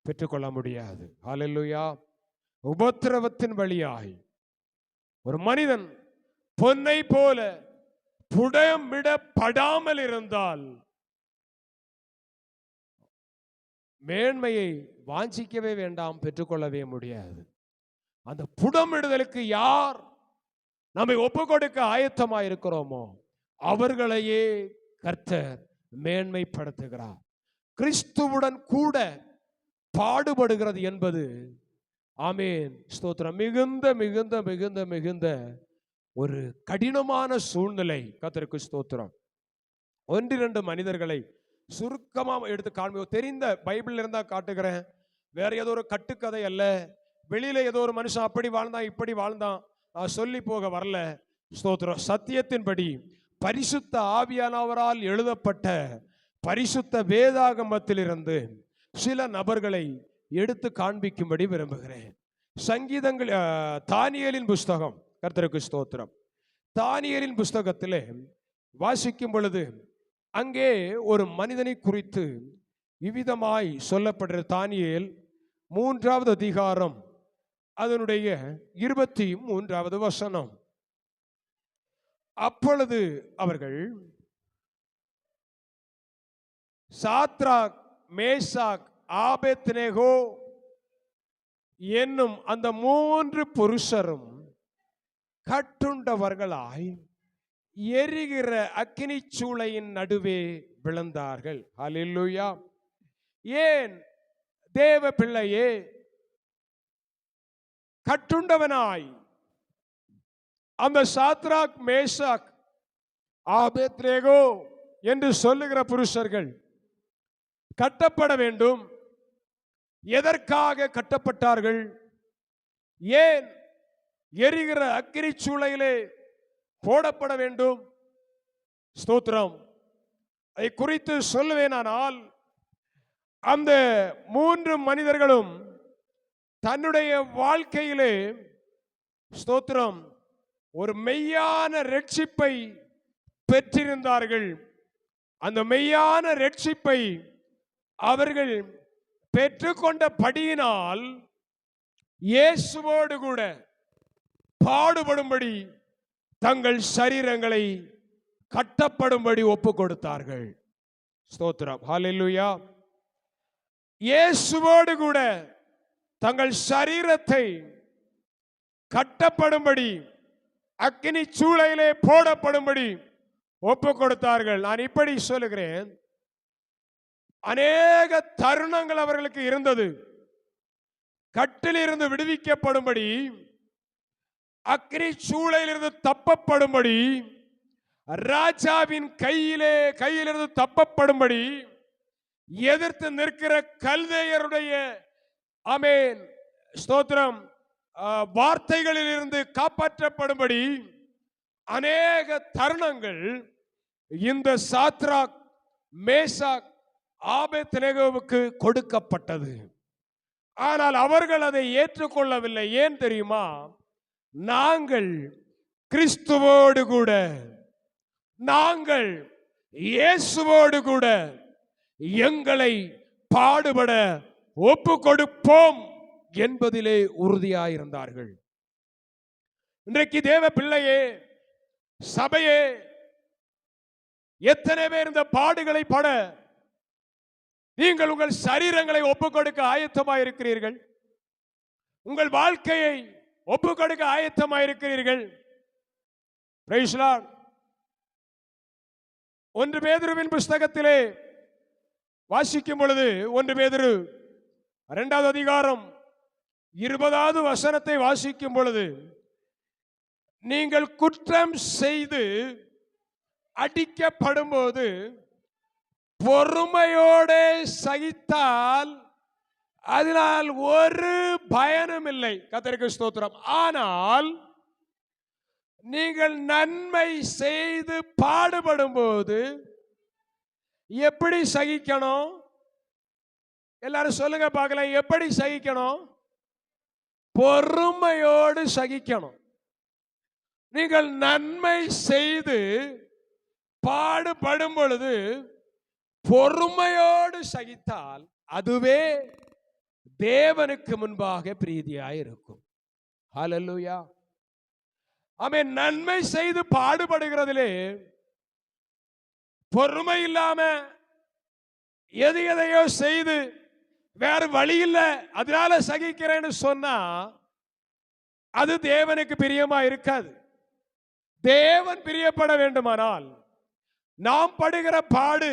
பெற்றுக்கொள்ள முடியாது. ஹல்லேலூயா. உபத்திரவத்தின் வழியாய் ஒரு மனிதன் பொன்னை போல புடமிடப்படாமல் இருந்தால் மேன்மையை வாஞ்சிக்கவே வேண்டாம், பெற்றுக்கொள்ளவே முடியாது. அந்த புடமிடுதலுக்கு யார் நம்மை ஒப்பு கொடுக்க ஆயத்தமாக இருக்கிறோமோ அவர்களையே கர்த்தர் மேன்மைப்படுத்துகிறார். கிறிஸ்துவுடன் கூட பாடுபடுகிறது என்பது, ஆமேன், ஸ்தோத்திரம், மிகுந்த மிகுந்த மிகுந்த மிகுந்த ஒரு கடினமான சூழ்நிலை. கர்த்தருக்கு ஸ்தோத்திரம். 1-2 மனிதர்களை சுருக்கமாக எடுத்து காண்போம். தெரிந்த பைபிள் இருந்தா காட்டுகிறேன். வேற ஏதோ ஒரு கட்டுக்கதை அல்ல. வெளியில ஏதோ ஒரு மனுஷன் அப்படி வாழ்ந்தான் இப்படி வாழ்ந்தான் சொல்லி போக வரல. ஸ்தோத்திரம். சத்தியத்தின்படி பரிசுத்த ஆவியானவரால் எழுதப்பட்ட பரிசுத்த வேதாகமத்திலிருந்து சில நபர்களை எடுத்து காண்பிக்கும்படி விரும்புகிறேன். சங்கீதங்கள், தானியேலின் புஸ்தகம், கர்த்தருக்கு ஸ்தோத்திரம், தானியேலின் புஸ்தகத்திலே வாசிக்கும் பொழுது அங்கே ஒரு மனிதனை குறித்து இவ்விதமாய் சொல்லப்படுற தானியேல் 3வது அதிகாரம் அதனுடைய 23வது வசனம். அப்பொழுது அவர்கள் சாத்ராக், மேஷாக், ஆபேத்நேகோ என்னும் அந்த 3 புருஷரும் கட்டுண்டவர்களாய் எரிகிற அக்கினி சூளையின் நடுவே விழுந்தார்கள். ஹல்லேலூயா. ஏன் தேவ பிள்ளையே, கட்டுண்டவனாய் அந்த சாத்ராக், மேஷாக், ஆபேத்நேகோ என்று சொல்லுகிற புருஷர்கள் கட்டப்பட வேண்டும். எதற்காக கட்டப்பட்டார்கள்? ஏன் எரிகிற அக்கினி சூளையிலே போடப்பட வேண்டும்? ஸ்தோத்திரம். அதை குறித்து சொல்லுவேனானால், அந்த 3 மனிதர்களும் தன்னுடைய வாழ்க்கையிலே, ஸ்தோத்திரம், ஒரு மெய்யான ரட்சிப்பை பெற்றிருந்தார்கள். அந்த மெய்யான ரட்சிப்பை அவர்கள் பெற்றுக்கொண்ட படியினால் இயேசுவோடு கூட பாடுபடும்படி தங்கள் சரீரங்களை கட்டப்படும்படி ஒப்பு கொடுத்தார்கள். ஸ்தோத்திரம். ஹல்லேலூயா. இயேசுவோடு கூட தங்கள் சரீரத்தை கட்டப்படும்படி, அக்கினி சூளையிலே போடப்படும்படி ஒப்பு கொடுத்தார்கள். நான் இப்படி சொல்லுகிறேன், அநேக தருணங்கள் அவர்களுக்கு இருந்தது. கட்டிலிருந்து விடுவிக்கப்படும்படி, அக்கினி சூளையிலிருந்து தப்பப்படும்படி, ராஜாவின் கையிலிருந்து தப்பப்படும்படி, எதிர்த்து நிற்கிற கல்தேயருடைய, ஆமென், ஸ்தோத்திரம், வார்த்தைகளில் இருந்து காப்பாற்றப்படும்படி அநேக தருணங்கள் இந்த சாத்ராக், மேஷாக், ஆபேத்நேகோவுக்கு கொடுக்கப்பட்டது. ஆனால் அவர்கள் அதை ஏற்றுக்கொள்ளவில்லை. ஏன் தெரியுமா? நாங்கள் கிறிஸ்துவோடு கூட, நாங்கள் இயேசுவோடு கூட எங்களை பாடுபட ஒப்பு கொடுப்போம் என்பதிலே உறுதியாயிருந்தார்கள். இன்றைக்கு தேவ பிள்ளையே, சபையே, எத்தனை பேர் இந்த பாடுகளை பட நீங்கள் உங்கள் சரீரங்களை ஒப்புக் கொடுக்க ஆயத்தமாக இருக்கிறீர்கள். உங்கள் வாழ்க்கையை ஒப்புக் கொடுக்க ஆயத்தமாக இருக்கிறீர்கள். Price the Lord. 1 பேதுருவின் புஸ்தகத்திலே வாசிக்கும் பொழுது 1 பேதுரு 2வது அதிகாரம் 20வது வசனத்தை வாசிக்கும் பொழுது, நீங்கள் குற்றம் செய்து அடிக்கப்படும் போது பொறுமையோடு சகித்தால் அதனால் ஒரு பயனும் இல்லை. கர்த்தருக்கு ஸ்தோத்திரம். ஆனால் நீங்கள் நன்மை செய்து பாடுபடும் போது எப்படி சகிக்கணும்? எல்லாரும் சொல்லுங்க பார்க்கலாம். எப்படி சகிக்கணும்? பொறுமையோடு சகிக்கணும். நீங்கள் நன்மை செய்து பாடுபடும் பொழுது பொறுமையோடு சகித்தால் அதுவே தேவனுக்கு முன்பாக பிரீதியாய் இருக்கும். ஹல்லேலூயா. ஆமென். நன்மை செய்து பாடுபடுகிறதிலே பொறுமை இல்லாம எதையோ செய்து வேற வழி இல்லை அதனால சகிக்கிறேன்னு சொன்னா அது தேவனுக்கு பிரியமா இருக்காது. தேவன் பிரியப்பட வேண்டுமானால் நாம் படுகிற பாடு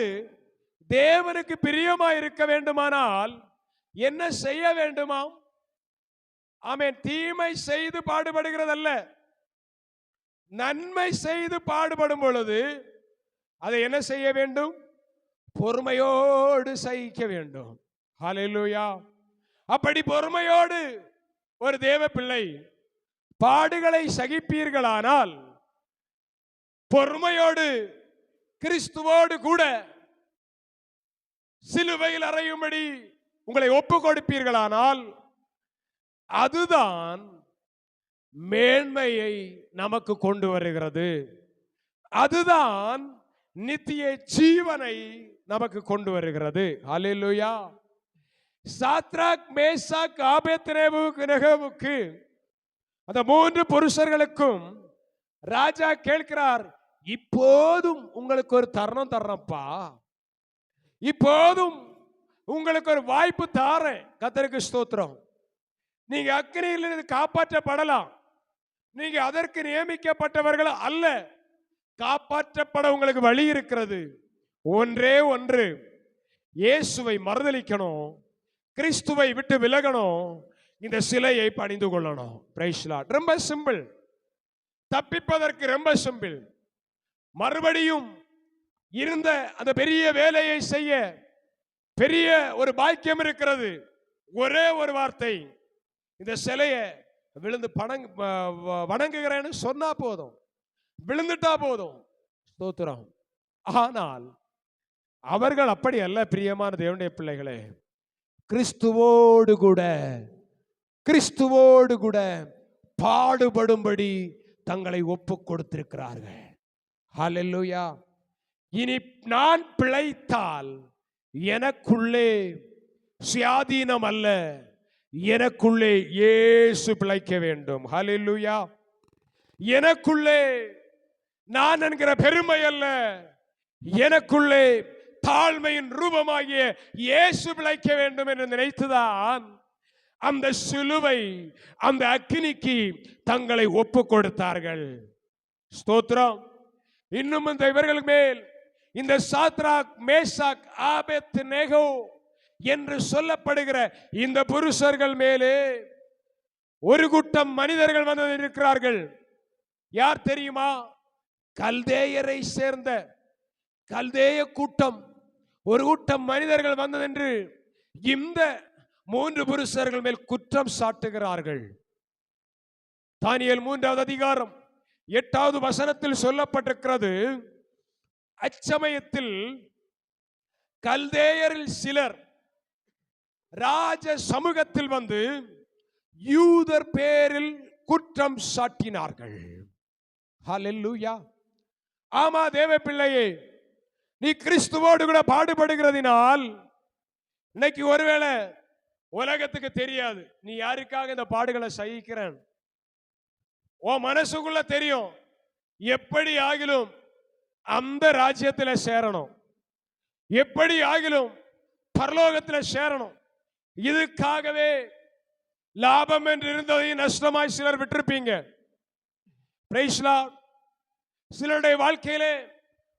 தேவனுக்கு பிரியமா இருக்க வேண்டுமானால் என்ன செய்ய வேண்டுமாம்? ஆமென். தீமை செய்து பாடுபடுகிறதல்ல, நன்மை செய்து பாடுபடும் பொழுது அதை என்ன செய்ய வேண்டும்? பொறுமையோடு சகிக்க வேண்டும். ஹல்லேலூயா. அப்படி பொறுமையோடு ஒரு தேவ பிள்ளை பாடுகளை சகிப்பீர்களானால், பொறுமையோடு கிறிஸ்துவோடு கூட சிலுவையில் அறையும்படி உங்களை ஒப்பு கொடுப்பீர்களானால் அதுதான் மேன்மையை நமக்கு கொண்டு வருகிறது. அதுதான் நித்திய ஜீவனை நமக்கு கொண்டு வருகிறது. ஹல்லேலூயா. சாத்ராக், மேசாக், ஆபேத்நேகோவுக்கு அந்த 3 புருஷர்களுக்கும் ராஜா கேட்கிறார், இப்போதும் உங்களுக்கு ஒரு தருணம் தர்றப்பா, இப்போதும் உங்களுக்கு ஒரு வாய்ப்பு தாரேன். கர்த்தருக்கு ஸ்தோத்திரம். நீங்க அக்கினியிலிருந்து காப்பாற்றப்படலாம். நீங்க அதற்கு நியமிக்கப்பட்டவர்கள் அல்ல. காப்பாற்றப்பட உங்களுக்கு வழி இருக்கிறது. ஒன்றே ஒன்று, இயேசுவை மறுதலிக்கணும், கிறிஸ்துவை விட்டு விலகணும், இந்த சிலையை பணிந்து கொள்ளணும். Price the Lord. ரொம்ப சிம்பிள். தப்பிப்பதற்கு ரொம்ப சிம்பிள். மறுபடியும் இருந்த அந்த பெரிய வேலையை செய்ய பெரிய ஒரு பாக்கியம் இருக்கிறது. ஒரே ஒரு வார்த்தை, இந்த சிலையை விழுந்து வணங்குகிறேன்னு சொன்னா போதும், விழுந்துட்டா போதும். ஸ்தோத்திரம். ஆனால் அவர்கள் அப்படி அல்ல. பிரியமான தேவனுடைய பிள்ளைகளே, கிறிஸ்துவோடு கூட பாடுபடும்படி தங்களை ஒப்பு கொடுத்திருக்கிறார்கள். ஹல்லேலூயா. இனி நான் பிழைத்தால் எனக்குள்ளே சுயாதீனம் அல்ல, எனக்குள்ளே இயேசு பிழைக்க வேண்டும். ஹல்லேலூயா. எனக்குள்ளே நான் என்கிற பெருமை அல்ல, எனக்குள்ளே தாழ்மையின் ரூபமாகிய இயேசு பிழைக்க வேண்டும் என்று நினைத்துதான் அந்த சிலுவை, அந்த அக்கினிக்கு தங்களை ஒப்பு கொடுத்தார்கள். ஸ்தோத்திரம். இன்னும் இந்த இவர்கள் மேல் இந்த சாத்ராக், மேசாக், ஆபேத்நேகோ என்று சொல்லப்படுகிற இந்த புருஷர்கள் மேலே ஒரு கூட்டம் மனிதர்கள் வந்து இருக்கிறார்கள். யார் தெரியுமா? கல்தேயரை சேர்ந்த கல்தேய கூட்டம், ஒரு கூட்டம் மனிதர்கள் வந்தது என்று இந்த 3 புருஷர்கள் மேல் குற்றம் சாட்டுகிறார்கள். தானியேல் 3வது அதிகாரம் 8வது வசனத்தில் சொல்லப்பட்டிருக்கிறது, அச்சமயத்தில் கல்தேயரில் சிலர் ராஜ சமூகத்தில் வந்து யூதர் பேரில் குற்றம் சாட்டினார்கள். ஹல்லேலூயா. ஆமா தேவ பிள்ளையே, நீ கிறிஸ்துவோடு கூட பாடுபடுகிறதினால் இன்னைக்கு ஒருவேளை உலகத்துக்கு தெரியாது நீ யாருக்காக இந்த பாடுகளை சகிக்கிறேன். உன் மனசுக்குள்ள தெரியும், எப்படி ஆகிலும் அந்த ராஜ்யத்தில் சேரணும், எப்படி ஆகிலும் பரலோகத்தில் சேரணும். இதுக்காகவே லாபம் என்று இருந்ததை நஷ்டமாய் சிலர் விட்டிருப்பீங்க. Price Lord. சிலருடைய வாழ்க்கையிலே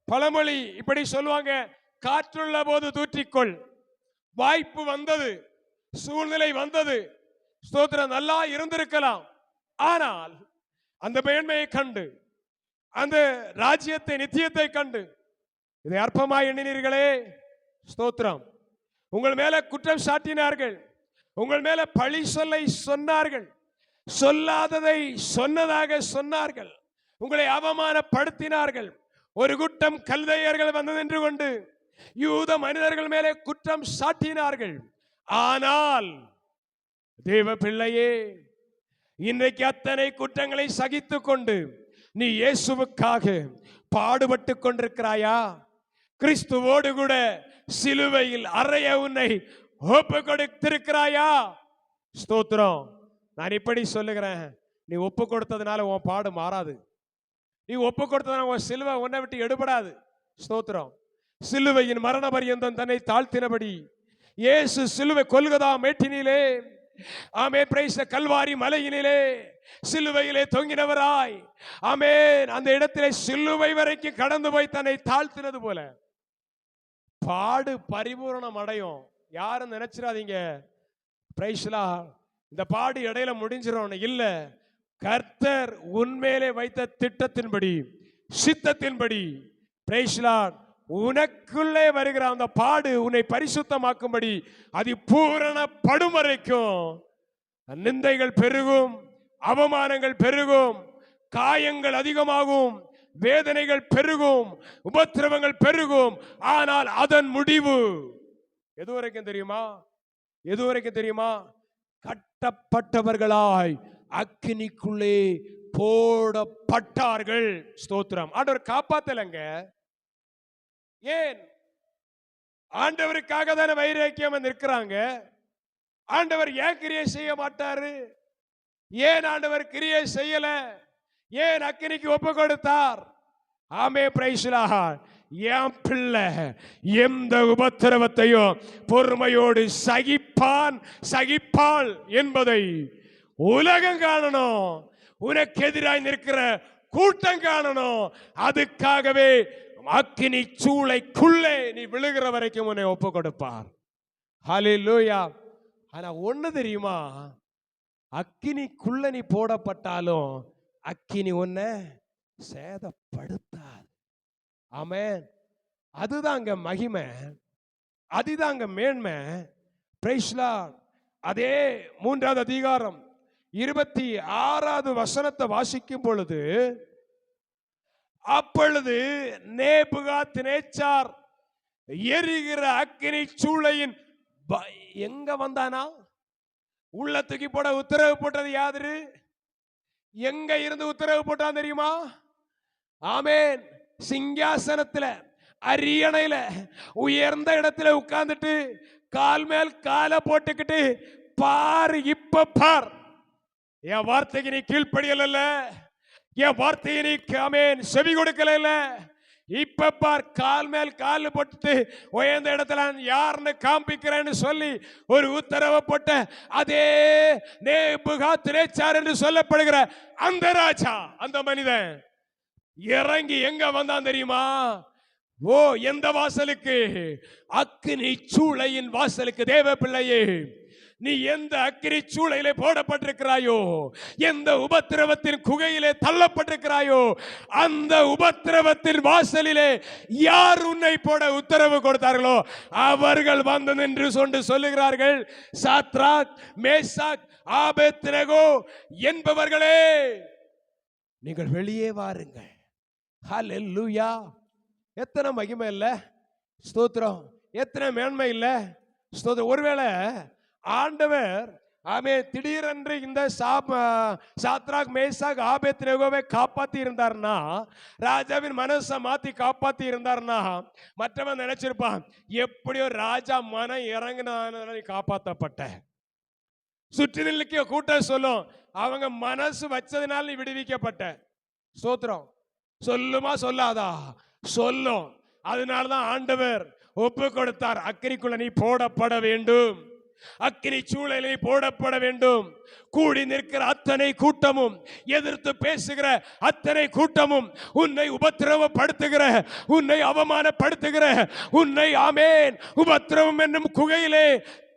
பழமொழி இப்படி சொல்லுவாங்க, காற்றுள்ள போது தூற்றிக்கொள். வாய்ப்பு வந்தது, சூழ்நிலை வந்தது, ஸ்தோத்திரம், நல்லா இருந்திருக்கலாம். ஆனால் அந்த மேன்மையை கண்டு, அந்த ராஜ்யத்தை, நித்தியத்தை கண்டு இதை அற்பமாய் எண்ணினீர்களே. ஸ்தோத்திரம். உங்கள் மேல குற்றம் சாட்டினார்கள், உங்கள் மேல பழி சொல்லை சொன்னார்கள், சொல்லாததை சொன்னதாக சொன்னார்கள், உங்களை அவமானப்படுத்தினார்கள். ஒரு கூட்டம் கல்தையர்கள் வந்து நின்று கொண்டு யூத மனிதர்கள் மேலே குற்றம் சாட்டினார்கள். ஆனால் தேவ பிள்ளையே, இன்றைக்கு அத்தனை குற்றங்களை சகித்துக் கொண்டு நீ இயேசுவுக்காக பாடுபட்டு கொண்டிருக்கிறாயா? கிறிஸ்துவோடு கூட சிலுவையில் அறைய உன்னை ஒப்பு கொடுத்திருக்கிறாயா? ஸ்தோத்திரம். நான் இப்படி சொல்லுகிறேன், நீ ஒப்பு கொடுத்ததுனால உன் பாடு மாறாது. நீ ஒப்பு கொடுத்ததுனால உன் சிலுவை உன்னை விட்டு எடுபடாது. ஸ்தோத்திரம். சிலுவையின் மரண பரியந்தம் தன்னை தாழ்த்தினபடி இயேசு சிலுவை கொல்கதா மேட்டினிலே, ஆமென், பிரைஸ், கல்வாரி மலையினிலே சிலுவையிலே தொங்கினவராய், ஆமென், அந்த இடத்திலே சிலுவை வரைக்கும் கடந்து போய் தன்னை தாழ்த்தினது போல பாடு பரிபூரணம் அடையும். யாரும் நினைச்சிடாதீங்க, பிரைஸ்லா, இந்த பாடு இடையில முடிஞ்சிடும். இல்ல, கர்த்தர் உன்மேலே வைத்த திட்டத்தின்படி, சித்தத்தின்படி, பிரைஸ்லா, உனக்குள்ளே வருகிற அந்த பாடு உன்னை பரிசுத்தமாக்கும்படி அது பூரணப்படும் வரைக்கும் நிந்தைகள் பெருகும், அவமானங்கள் பெருகும், காயங்கள் அதிகமாகும், வேதனைகள் பெருகும், உபத்திரவங்கள் பெருகும். ஆனால் அதன் முடிவு எதுவரைக்கும் தெரியுமா? எதுவரைக்கும் தெரியுமா? கட்டப்பட்டவர்களாய் அக்கினிக்குள்ளே போடப்பட்டார்கள். ஸ்தோத்திரம். ஆண்டவர் காப்பாத்தலங்க. ஏன்? ஆண்டவருக்காக தானே வைராக்கியம் நிற்கிறாங்க. ஆண்டவர் ஏன் கிரியை செய்ய மாட்டாரு? ஏன் ஆண்டவர் கிரியை செய்யல? ஏன் அக்கினிக்கு ஒப்பு கொடுத்தார்? ஆமே, பிரைஸ் லார்ட். என் பிள்ளை எந்த உபத்திரவத்தையும் பொறுமையோடு சகிப்பான், சகிப்பாள் என்பதை உலகம் காணணும். உனக்கு எதிராய் நிற்கிற கூட்டம் காணணும். அதுக்காகவே அக்கினி சூளைக்குள்ளே நீ விழுகிற வரைக்கும் உன்னை ஒப்பு கொடுப்பார். ஹல்லேலூயா. ஆனா ஒண்ணு தெரியுமா? அக்கினிக்குள்ள நீ போடப்பட்டாலும் அக்கினி உன்னை சேதப்படுத்தாது. ஆமென். அதுதாங்க மகிமை, அதுதாங்க மேன்மை. Praise Lord. அதே 3வது அதிகாரம் 26வது வசனத்தை வாசிக்கும் பொழுது, அப்பொழுது நேபுகாத்நேச்சார் எரிகிற அக்கினி சூளையின் எங்க வந்தானா? உள்ளத்துக்கு போட உத்தரவு போட்டது யாரு? எங்க இருந்து உத்தரவு போட்டான் தெரியுமா? ஆமென். சிங்காசனத்துல, அரியணையில, உயர்ந்த இடத்துல உட்கார்ந்துட்டு கால் மேல் காலை போட்டுக்கிட்டு, பாரு, இப்ப பார், என் வார்த்தைக்கு நீ கீழ்ப்படியல, என் வார்த்தையை நீ, ஆமென், செவி கொடுக்கல, இப்ப பார், கால் மேல் கால் போட்டு உயர்ந்த இடத்துல யாருன்னு காண்பிக்கிறேன்னு சொல்லி ஒரு உத்தரவை போட்ட அதே நேபுகாத்நேச்சார் என்று சொல்லப்படுகிற அந்த ராஜா, அந்த மனிதன் இறங்கி எங்க வந்தான் தெரியுமா? ஓ, எந்த வாசலுக்கு? அக்கினி சூளையின் வாசலுக்கு. தேவ பிள்ளையே, நீ எந்த அக்கினி சூளையிலே போடப்பட்டிருக்கிறாயோ, எந்த உபத்திரவத்தின் குகையிலே தள்ளப்பட்டிருக்கிறாயோ, அந்த உபத்திரவத்தின் வாசலிலே யார் உன்னை போட உத்தரவு கொடுத்தார்களோ அவர்கள் வந்து நின்று கொண்டு சொல்லுகிறார்கள், சாத்ராக், மேசாக், ஆபேத்நேகோ என்பவர்களே, நீங்கள் வெளியே வாருங்கள். ஹல்லேலூயா. எத்தனை மகிமை இல்ல? ஸ்தோத்திரம். எத்தனை மேன்மை இல்ல? ஸ்தோத்திரம். ஒருவேளை ஆண்டவர், ஆமே, திடீரென்று இந்த சாத்ராக், மேசாக், ஆபேத்நேகோவை காப்பாத்தி இருந்தார்னா, ராஜாவின் மனசை மாத்தி காப்பாத்தி இருந்தார்னா, மற்றவன் நினைச்சிருப்பான், எப்படியோ ராஜா மனம் இறங்கினால காப்பாற்றப்பட்ட. சுற்றி நிற்க கூட்டம் சொல்லும், அவங்க மனசு வச்சதுனால நீ விடுவிக்கப்பட்ட. ஸ்தோத்திரம். சொல்லுமா? சொல்லாதா? சொல்லும். அதனாலதான் ஆண்டவர் ஒப்பு கொடுத்தார். அக்கினிக்குள்ள நீ போடப்பட வேண்டும், அக்கினி சூழலில் போடப்பட வேண்டும். கூடி நிற்கிற அத்தனை கூட்டமும், எதிர்த்து பேசுகிற அத்தனை கூட்டமும், உன்னை உபத்திரவப்படுத்துகிற, உன்னை அவமானப்படுத்துகிற, உன்னை ஆமேன் உபத்திரவம் என்னும் குகையிலே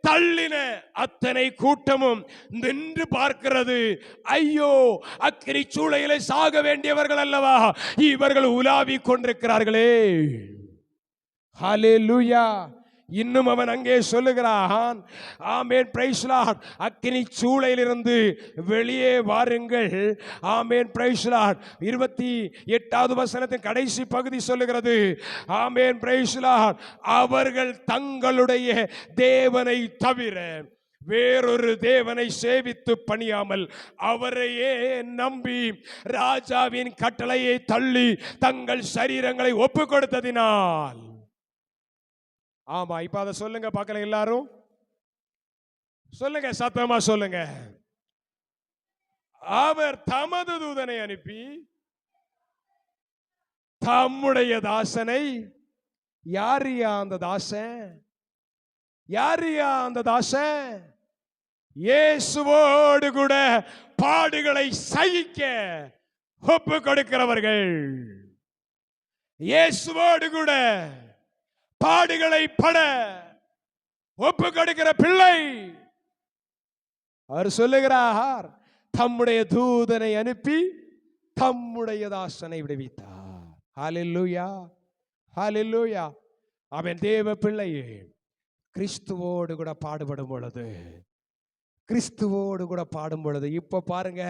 தள்ளின அத்தனை கூட்டமும் நின்று பார்க்கிறது. ஐயோ, அக்கினி சூளையிலே சாக வேண்டியவர்கள் அல்லவா இவர்கள் உலாவிக் கொண்டிருக்கிறார்களே. ஹல்லேலூயா. இன்னும் அவன் அங்கே சொல்லுகிறான், ஆமென், பிரைஸ் லார்ட், அக்கினி சூளையிலிருந்து வெளியே வாருங்கள். ஆமென், பிரைஸ் லார்ட். 28வது வசனத்தின் கடைசி பகுதி சொல்லுகிறது, ஆமென், பிரைஸ் லார்ட், அவர்கள் தங்களுடைய தேவனை தவிர வேறொரு தேவனை சேவித்து பணியாமல் அவரையே நம்பி ராஜாவின் கட்டளையை தள்ளி தங்கள் சரீரங்களை ஒப்பு கொடுத்ததினால். ஆமா, இப்ப அதை சொல்லுங்க பார்க்கல, எல்லாரும் சொல்லுங்க, சத்தமா சொல்லுங்க. அவர் தமது தூதனை அனுப்பி தம்முடைய தாசனை, யாரியா அந்த தாசன், யாரியா அந்த தாசன், இயேசுவோடு கூட பாடுகளை சகிக்க ஒப்பு கொடுக்கிறவர்கள், இயேசுவோடு கூட பாடுகளை பட ஒப்பு கொடுக்கிற பிள்ளை. அவர் சொல்லுகிறார், தம்முடைய தூதனை அனுப்பி தம்முடைய தாசனை விடுவித்தார். ஹல்லேலூயா, ஹல்லேலூயா. அவன் தேவ பிள்ளையே, கிறிஸ்துவோடு கூட பாடுபடும் பொழுது, கிறிஸ்துவோடு கூட பாடும் பொழுது, இப்ப பாருங்க,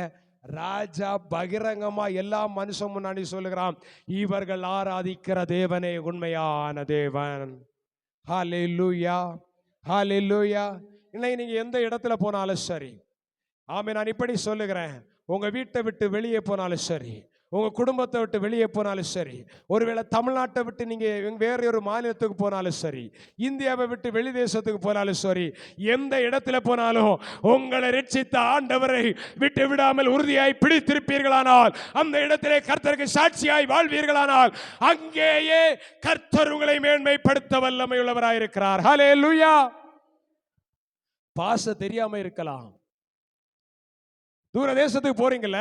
ராஜா பகிரங்கமா எல்லா மனுஷன் முன்னாடி சொல்லுகிறான், இவர்கள் ஆராதிக்கிற தேவனே உண்மையான தேவன். ஹல்லேலூயா, ஹல்லேலூயா. இன்னைக்கு நீங்க எந்த இடத்துல போனாலும் சரி, ஆமென், நான் இப்படி சொல்லுகிறேன், உங்க வீட்டை விட்டு வெளியே போனாலும் சரி, உங்க குடும்பத்தை விட்டு வெளியே போனாலும் சரி, ஒருவேளை தமிழ்நாட்டை விட்டு நீங்க வேற ஒரு மாநிலத்துக்கு போனாலும் சரி, இந்தியாவை விட்டு வெளி தேசத்துக்கு போனாலும் சரி, எந்த இடத்துல போனாலும் உங்களை ரட்சித்த ஆண்டவரை விட்டு விடாமல் உறுதியாய் பிடித்திருப்பீர்களானால், அந்த இடத்திலே கர்த்தருக்கு சாட்சியாய் வாழ்வீர்களானால், அங்கேயே கர்த்தர் உங்களை மேன்மைப்படுத்த வல்லமை உள்ளவராயிருக்கிறார். ஹல்லேலூயா. பாச தெரியாம இருக்கலாம், தூர தேசத்துக்கு போறீங்கல்ல,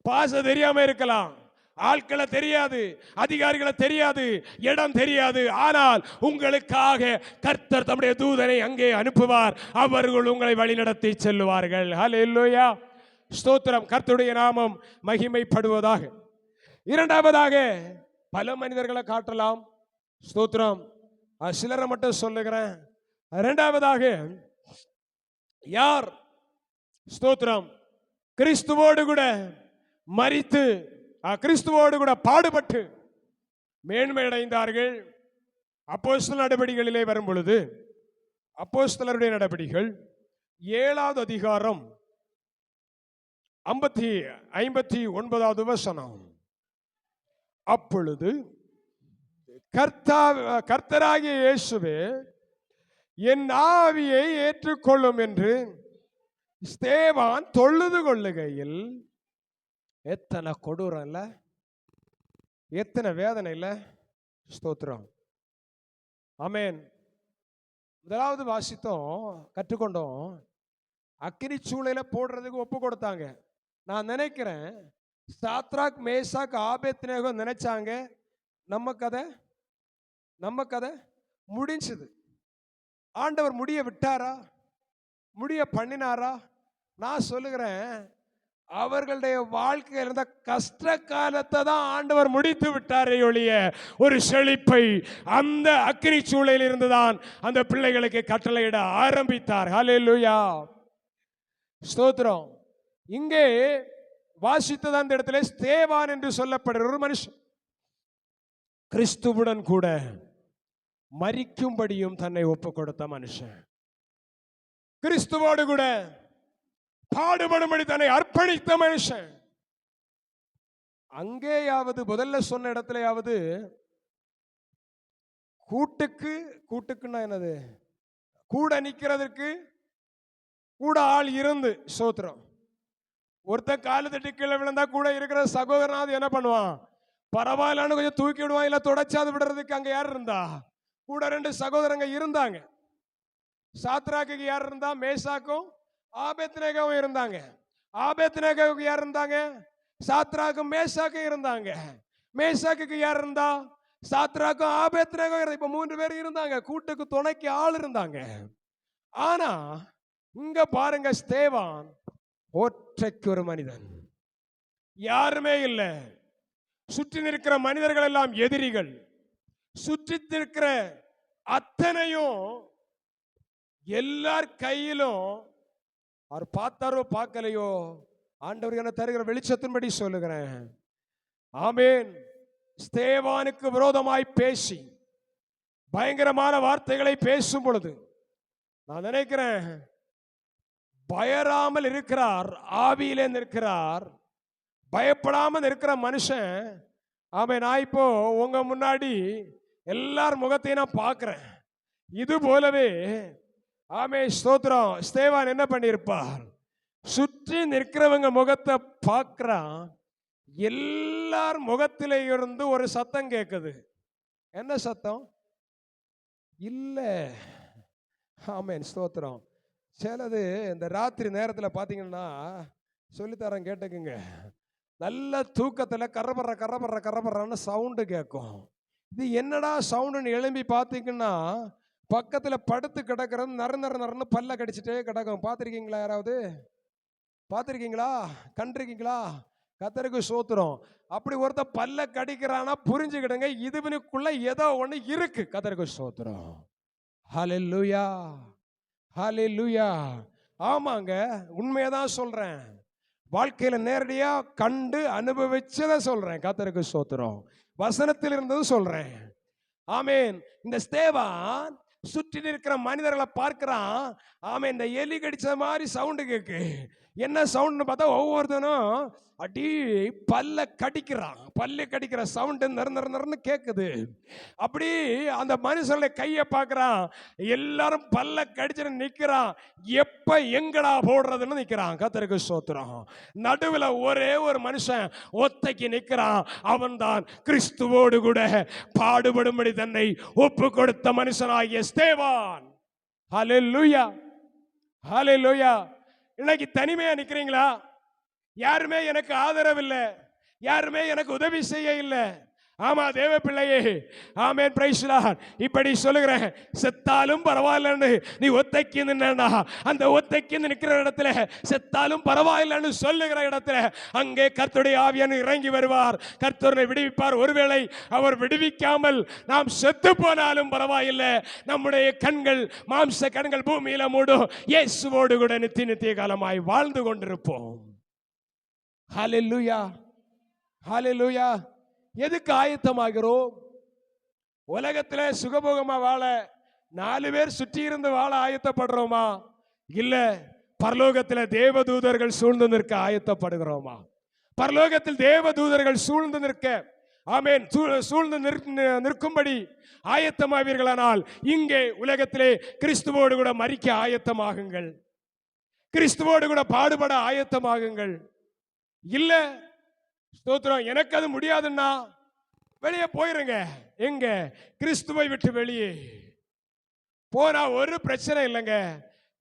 பாச தெரியாம இருக்கலாம், ஆட்களை தெரியாது, அதிகாரிகளை தெரியாது, இடம் தெரியாது, ஆனால் உங்களுக்காக கர்த்தர் தம்முடைய தூதனை அங்கே அனுப்புவார், அவர்கள் உங்களை வழிநடத்தி செல்லுவார்கள். ஹல்லேலூயா, ஸ்தோத்திரம். கர்த்தருடைய நாமம் மகிமைப்படுவதாக. இரண்டாவதாக, பல மனிதர்களை காட்டலாம், ஸ்தோத்திரம், சிலரை மட்டும் சொல்லுகிறேன். இரண்டாவதாக, யார் ஸ்தோத்திரம் கிறிஸ்துவோடு கூட மரித்து கிறிஸ்துவோடு கூட பாடுபட்டு மேன்மை அடைந்தார்கள். அப்போஸ்தலர் நடபடிகளிலே வரும் பொழுது, அப்போஸ்தலருடைய நடபடிகள் 7வது அதிகாரம் 59வது வசனம். அப்பொழுது கர்த்தராகிய இயேசுவே என் ஆவியை ஏற்றுக்கொள்ளும் என்று ஸ்தேவான் தொழுது கொள்ளுகையில், எத்தனை கொடூரம் இல்ல, எத்தனை வேதனை இல்ல, ஸ்தோத்திரம், ஆமென். முதலாவது வாசித்தோம், கற்றுக்கொண்டோம், அக்கினி சூளையில போடுறதுக்கு ஒப்பு கொடுத்தாங்க. நான் நினைக்கிறேன் சாத்ராக் மேசாக் ஆபேத்நேகோ நினைச்சாங்க நம்ம கதை முடிஞ்சது. ஆண்டவர் முடிய விட்டாரா, முடிய பண்ணினாரா? நான் சொல்லுகிறேன், அவர்களுடைய வாழ்க்கையில் இருந்த கஷ்ட காலத்தை தான் ஆண்டவர் முடித்து விட்டாரே ஒழிய ஒரு செழிப்பை அந்த அக்கினி சூளையில் இருந்துதான் அந்த பிள்ளைகளுக்கு கட்டளையிட ஆரம்பித்தார். ஹல்லேலூயா, ஸ்தோத்திரம். இங்கே வாசித்தது அந்த இடத்துல ஸ்தேவான் என்று சொல்லப்படுகிற ஒரு மனுஷன் கிறிஸ்துவுடன் கூட மரிக்கும்படியும் தன்னை ஒப்பு கொடுத்த மனுஷன், கிறிஸ்துவோடு கூட பாடுபடும்படி தன்னை அர்ப்பணித்த மனுஷன். அங்கேயாவது முதல்ல சொன்ன இடத்துலயாவது கூட்டுக்குன்னா என்னது, கூட நிக்கிறதுக்கு கூட ஆள் இருந்து, சோத்திரம். ஒருத்த காலு தட்டி கீழே விழுந்தா கூட இருக்கிற சகோதரனாவது என்ன பண்ணுவான், பரவாயில்லன்னு கொஞ்சம் தூக்கி விடுவான், இல்ல தொடச்சாது விடுறதுக்கு அங்க யார் இருந்தா, கூட 2 சகோதரங்க இருந்தாங்க. சாத்ராக்குக்கு யார் இருந்தா? மேசாக்கும் ஆபேத்நேகோவும் இருந்தாங்க. ஆபேத்நேகோவுக்கு யார் இருந்தாங்க? சாத்ராக்கும் மேசாக்கும் இருந்தாங்க. மேசாக்குக்கு யார் இருந்தா? சாத்ராக்கும் ஆபேத்நேகோவும். இப்ப 3 பேர் இருந்தாங்க. கூட்டுக்கு துணைக்கு ஆள் இருந்தாங்க. ஆனா இங்க பாருங்க, ஸ்தேவான் ஒற்றைக்கு ஒரு மனிதன், யாருமே இல்லை. சுற்றி நிற்கிற மனிதர்கள் எல்லாம் எதிரிகள். சுற்றி நிற்கிற அத்தனையும் எல்லார் கையிலும் அவர் பார்த்தாரோ பார்க்கலையோ, ஆண்டவர் என தருகிற வெளிச்சத்தின்படி சொல்லுகிறேன், ஆமென், ஸ்தேவானுக்கு விரோதமாய் பேசி பயங்கரமான வார்த்தைகளை பேசும் பொழுது நான் நினைக்கிறேன், பயராமல் இருக்கிறார், ஆவியிலே நிற்கிறார், பயப்படாமல் இருக்கிற மனுஷன். ஆமென். நான் இப்போ உங்க முன்னாடி எல்லார் முகத்தையும் நான் பார்க்கிறேன். இது போலவே ஆமென், ஸ்தோத்திரம், ஸ்தேவான் என்ன பண்ணியிருப்பார்? சுற்றி நிற்கிறவங்க முகத்தை பார்க்கிறான். எல்லார் முகத்திலே இருந்து ஒரு சத்தம் கேட்குது. என்ன சத்தம்? இல்ல. ஆமென், ஸ்தோத்திரம். சிலது இந்த ராத்திரி நேரத்தில் பார்த்தீங்கன்னா, சொல்லித்தரேன் கேட்டுக்குங்க, நல்ல தூக்கத்தில் கரபர கரபர கரபரன்னு சவுண்டு கேட்கும். இது என்னடா சவுண்டுன்னு எழும்பி பார்த்தீங்கன்னா, பக்கத்தில் படுத்து கிடக்கிறது நறு நறு நறுன்னு பல்ல கடிச்சிட்டே கிடக்கும். பார்த்துருக்கீங்களா? யாராவது பார்த்துருக்கீங்களா? கண்டிருக்கீங்களா? கர்த்தருக்கு ஸ்தோத்திரம். அப்படி ஒருத்த பல்ல கடிக்கிறானா புரிஞ்சுக்கிடுங்க, இதுவனுக்குள்ள ஏதோ ஒன்று இருக்கு. கர்த்தருக்கு ஸ்தோத்திரம். ஹல்லேலூயா, ஹல்லேலூயா. ஆமாங்க, உண்மையதான் சொல்றேன். வாழ்க்கையில நேரடியா கண்டு அனுபவிச்சதை சொல்றேன். கர்த்தருக்கு ஸ்தோத்திரம். வசனத்தில் இருந்தது சொல்றேன். ஆமென். இந்த ஸ்தேவான் சுற்றி இருக்கிற மனிதர்களை பார்க்கிறான். ஆமென். இந்த எலி கடிச்ச மாதிரி சவுண்டு கேக்கு. என்ன சவுண்ட்னு பார்த்தா ஒவ்வொருத்தனும் அடி பல்ல கடிக்கிறான். பல்ல கடிக்கிற சவுண்டு நறு நறு நறுன்னு கேட்குது. அப்படி அந்த மனுஷனுடைய கையை பார்க்கிறான். எல்லாரும் பல்ல கடிச்சுட்டு நிற்கிறான். எப்ப எங்கடா போடுறதுன்னு நிற்கிறான். கர்த்தருக்கு ஸ்தோத்திரம். நடுவில் ஒரே ஒரு மனுஷன் ஒத்தைக்கு நிற்கிறான். அவன்தான் கிறிஸ்துவோடு கூட பாடுபடும்படி தன்னை ஒப்பு கொடுத்த மனுஷனாகிய ஸ்தேவான். ஹல்லேலூயா, ஹல்லேலூயா. இன்னைக்கு தனிமையா நிக்கிறீங்களா? யாருமே எனக்கு ஆதரவு இல்லை, யாருமே எனக்கு உதவி செய்ய இல்லை. ஆமா தேவ பிள்ளையே, ஆமென், பிரைஸ் லார்ட். இப்படி சொல்லுகிறேன், செத்தாலும் பரவாயில்லன்னு நீ ஒத்தைக்கு நின்னா, அந்த ஒத்தைக்கு நிற்கிற இடத்துல செத்தாலும் பரவாயில்லன்னு சொல்லுகிற இடத்துல அங்கே கர்த்தருடைய ஆவியானவர் இறங்கி வருவார். கர்த்தரை விடுவிப்பார். ஒருவேளை அவர் விடுவிக்காமல் நாம் செத்து போனாலும் பரவாயில்லை, நம்முடைய கண்கள், மாம்ச கண்கள் பூமியில மூடும். இயேசுவோடு கூட நித்திய காலமாய் வாழ்ந்து கொண்டிருப்போம். ஹல்லேலூயா, ஹல்லேலூயா. எதுக்கு ஆயத்தமாகிறோம்? உலகத்தில் சுகபோகமா வாழ 4 பேர் சுற்றி இருந்து வாழ ஆயத்தப்படுறோமா? இல்ல பரலோகத்தில் தேவதூதர்கள் சூழ்ந்து நிற்க ஆயத்தப்படுகிறோமா? பரலோகத்தில் தேவதூதர்கள் சூழ்ந்து நிற்க, ஆமென், சூழ்ந்து நிற்கும்படி ஆயத்தமாவீர்களானால் இங்கே உலகத்திலே கிறிஸ்துவோடு கூட மரிக்க ஆயத்தமாகுங்கள். கிறிஸ்துவோடு கூட பாடுபட ஆயத்தமாகுங்கள். இல்ல ஸ்தோத்திரம், எனக்கு அது முடியாதுன்னா வெளியே போயிருங்க. எங்க? கிறிஸ்துவை விட்டு வெளியே போனா ஒரு பிரச்சனை இல்லைங்க.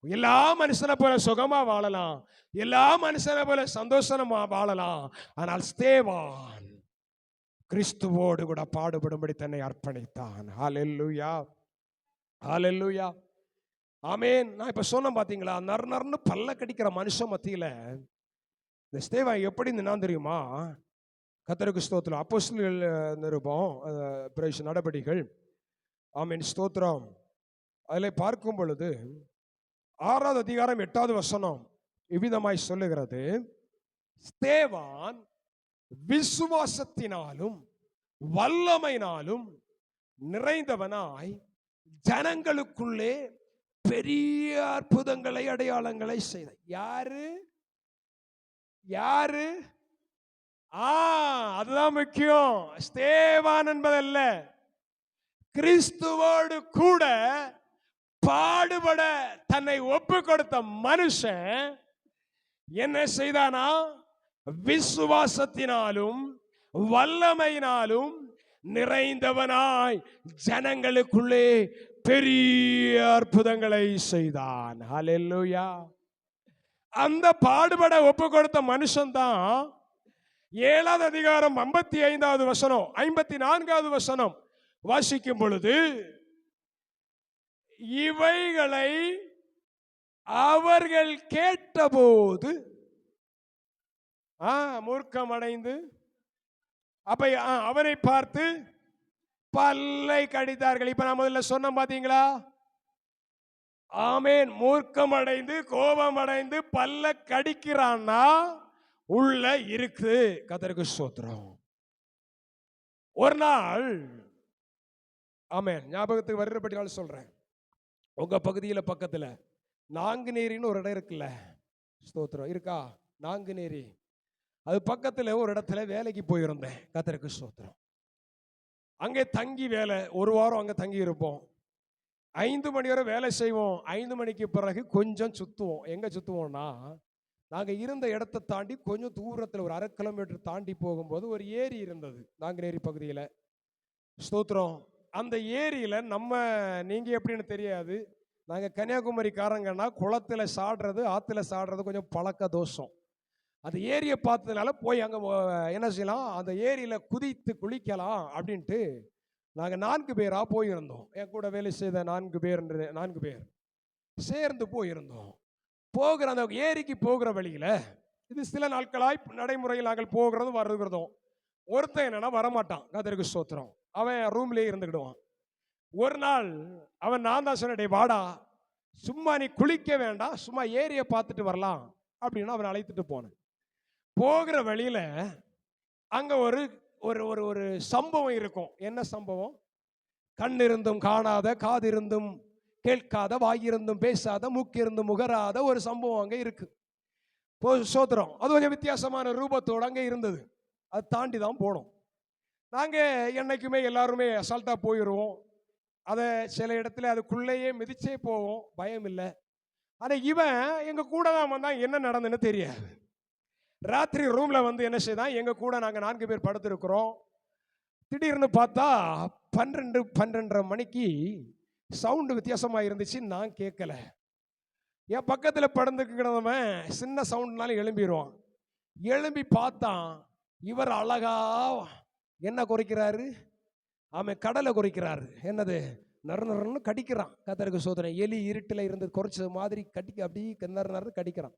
எல்லா மனுஷனை போல சுகமா வாழலாம், எல்லா மனுஷனை போல சந்தோஷமா வாழலாம். ஆனால் ஸ்தேவான் கிறிஸ்துவோடு கூட பாடுபடும்படி தன்னை அர்ப்பணித்தான். ஹல்லேலூயா, ஹல்லேலூயா, ஆமென். நான் இப்ப சொன்ன பாத்தீங்களா, நர்னர்னு பல்ல கடிக்கிற மனுஷன் மத்தியில இந்த ஸ்தேவான் எப்படி நின்னான் தெரியுமா? கர்த்தருக்கு ஸ்தோத்திரம். அப்போஸ்தலர் நிருபம், நடபடிகள், ஆமென், ஸ்தோத்திரம், அதில் பார்க்கும் பொழுது 6வது அதிகாரம் 8வது வசனம் இவ்விதமாய் சொல்லுகிறது, ஸ்தேவான் விசுவாசத்தினாலும் வல்லமையினாலும் நிறைந்தவனாய் ஜனங்களுக்குள்ளே பெரிய அற்புதங்களை அடையாளங்களை செய்த. யாரு? யாரு? அதுதான் முக்கியம். ஸ்தேவான் என்பதல்ல, கிறிஸ்துவோடு கூட பாடுபட தன்னை ஒப்பு கொடுத்த மனுஷன் என்ன செய்தானா? விசுவாசத்தினாலும் வல்லமையினாலும் நிறைந்தவனாய் ஜனங்களுக்குள்ளே பெரிய அற்புதங்களை செய்தான். ஹல்லேலூயா. அந்த பாடுபட ஒப்பு கொடுத்த மனுஷன் தான் 7வது அதிகாரம் 55வது வசனம் 54வது வசனம் வாசிக்கும் பொழுது, இவைகளை அவர்கள் கேட்டபோது மூர்க்கமடைந்து அப்ப அவனை பார்த்து பல்லை கடித்தார்கள். இப்ப நான் முதல்ல சொன்ன பாத்தீங்களா? ஆமேன். மூர்க்கம் அடைந்து கோபம் அடைந்து பல்ல கடிக்கிறான்னா உள்ள இருக்கு. கர்த்தருக்கு ஸ்தோத்திரம். ஒரு நாள் ஆமேன் ஞாபகத்துக்கு வருகிறபடியால் சொல்றேன், உங்க பகுதியில் பக்கத்துல நாங்குநேரின்னு ஒரு இடம் இருக்குல்ல, ஸ்தோத்திரம் இருக்கா? நாங்குநேரி, அது பக்கத்துல ஒரு இடத்துல வேலைக்கு போயிருந்தேன். கர்த்தருக்கு ஸ்தோத்திரம். அங்கே தங்கி வேலை, ஒரு வாரம் அங்கே தங்கி இருப்போம். 5 மணி வரை வேலை செய்வோம். 5 மணிக்கு பிறகு கொஞ்சம் சுற்றுவோம். எங்கே சுற்றுவோம்னா, நாங்கள் இருந்த இடத்த தாண்டி கொஞ்சம் தூரத்தில் ஒரு 1/2 கிலோமீட்டர் தாண்டி போகும்போது ஒரு ஏரி இருந்தது நாங்குநேரி பகுதியில். ஸ்தோத்திரம். அந்த ஏரியில் நீங்கள் எப்படின்னு தெரியாது, நாங்கள் கன்னியாகுமரிக்காரங்கன்னா குளத்தில் சாடுறது ஆற்றுல சாடுறது கொஞ்சம் பழக்க தோஷம். அந்த ஏரியை பார்த்ததுனால போய் அங்கே என்ன செய்யலாம், அந்த ஏரியில் குதித்து குளிக்கலாம் அப்படின்ட்டு நாங்கள் 4 பேராக போயிருந்தோம். என் கூட வேலை செய்த 4 பேர் சேர்ந்து போயிருந்தோம். போகிற அந்த ஏரிக்கு போகிற வழியில், இது சில நாட்களாய் நடைமுறையில் நாங்கள் போகிறதும் வருகிறதும். ஒருத்தன் என்னன்னா வரமாட்டான். கர்த்தருக்கு ஸ்தோத்திரம். அவன் ரூம்லேயே இருந்துக்கிடுவான். ஒரு நாள் அவன், நான் தான் சொன்னேன், வாடா சும்மா நீ குளிக்க வேண்டாம், சும்மா ஏரியை பார்த்துட்டு வரலாம் அப்படின்னு அவனை அழைத்துட்டு போனேன். போகிற வழியில் அங்கே ஒரு ஒரு ஒரு ஒரு சம்பவம் இருக்கும். என்ன சம்பவம்? கண் இருந்தும் காணாத, காது இருந்தும் கேட்காத, வாயிருந்தும் பேசாத, மூக்கிருந்தும் முகராத ஒரு சம்பவம் அங்கே இருக்கு. சோத்திரம். அது கொஞ்சம் வித்தியாசமான ரூபத்தோடு அங்கே இருந்தது. அது தாண்டி தான் போனோம். நாங்கள் என்னைக்குமே எல்லாருமே அசால்ட்டாக போயிடுவோம். அதை சில இடத்துல அதுக்குள்ளேயே மிதிச்சே போவோம், பயம் இல்லை. ஆனால் இவன் எங்கள் கூட தான் வந்தான். என்ன நடந்துன்னு தெரியாது. ராத்திரி ரூமில் வந்து என்ன செய்தான், எங்கள் கூட நாங்கள் 4 பேர் படுத்திருக்கிறோம். திடீர்னு பார்த்தா 12-12:30 மணிக்கு சவுண்டு வித்தியாசமாக இருந்துச்சு. நான் கேட்கல. என் பக்கத்தில் படுந்துக்கிட்டவன் சின்ன சவுண்ட்னாலும் எழும்பிடுவான். எழும்பி பார்த்தான், இவர் அழகா என்ன குறைக்கிறாரு? அவன் கடலை குறைக்கிறாரு. என்னது? நறுன்னு கடிக்கிறான். கர்த்தருக்கு சோதனை. எலி இருட்டில் இருந்து குறைச்சது மாதிரி கடிக்க, அப்படி நறு கடிக்கிறான்.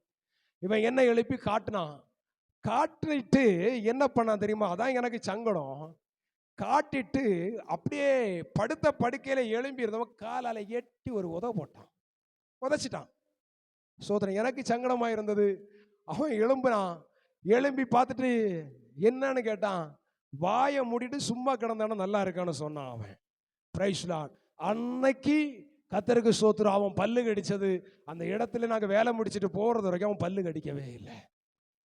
இவன் என்ன எழுப்பி காட்டினான். காட்டிட்டு என்ன பண்ணான் தெரியுமா? அதான் எனக்கு சங்கடம். காட்டிட்டு அப்படியே படுத்த படுக்கையில் எழும்பி இருந்தவன் காலால் எட்டி ஒரு போட்டான், உதச்சிட்டான். சோதனை. எனக்கு சங்கடமாக இருந்தது. அவன் எழும்புனான். எழும்பி பார்த்துட்டு என்னன்னு கேட்டான். வாயை மூடிட்டு சும்மா கிடந்தான நல்லா இருக்கான்னு சொன்னான் அவன். Praise Lord. அன்னைக்கு கர்த்தருக்கு ஸ்தோத்திரம், அவன் பல்லு கடிச்சது அந்த இடத்துல நாங்கள் வேலை முடிச்சுட்டு போகிறது வரைக்கும் அவன் பல்லு கடிக்கவே இல்லை.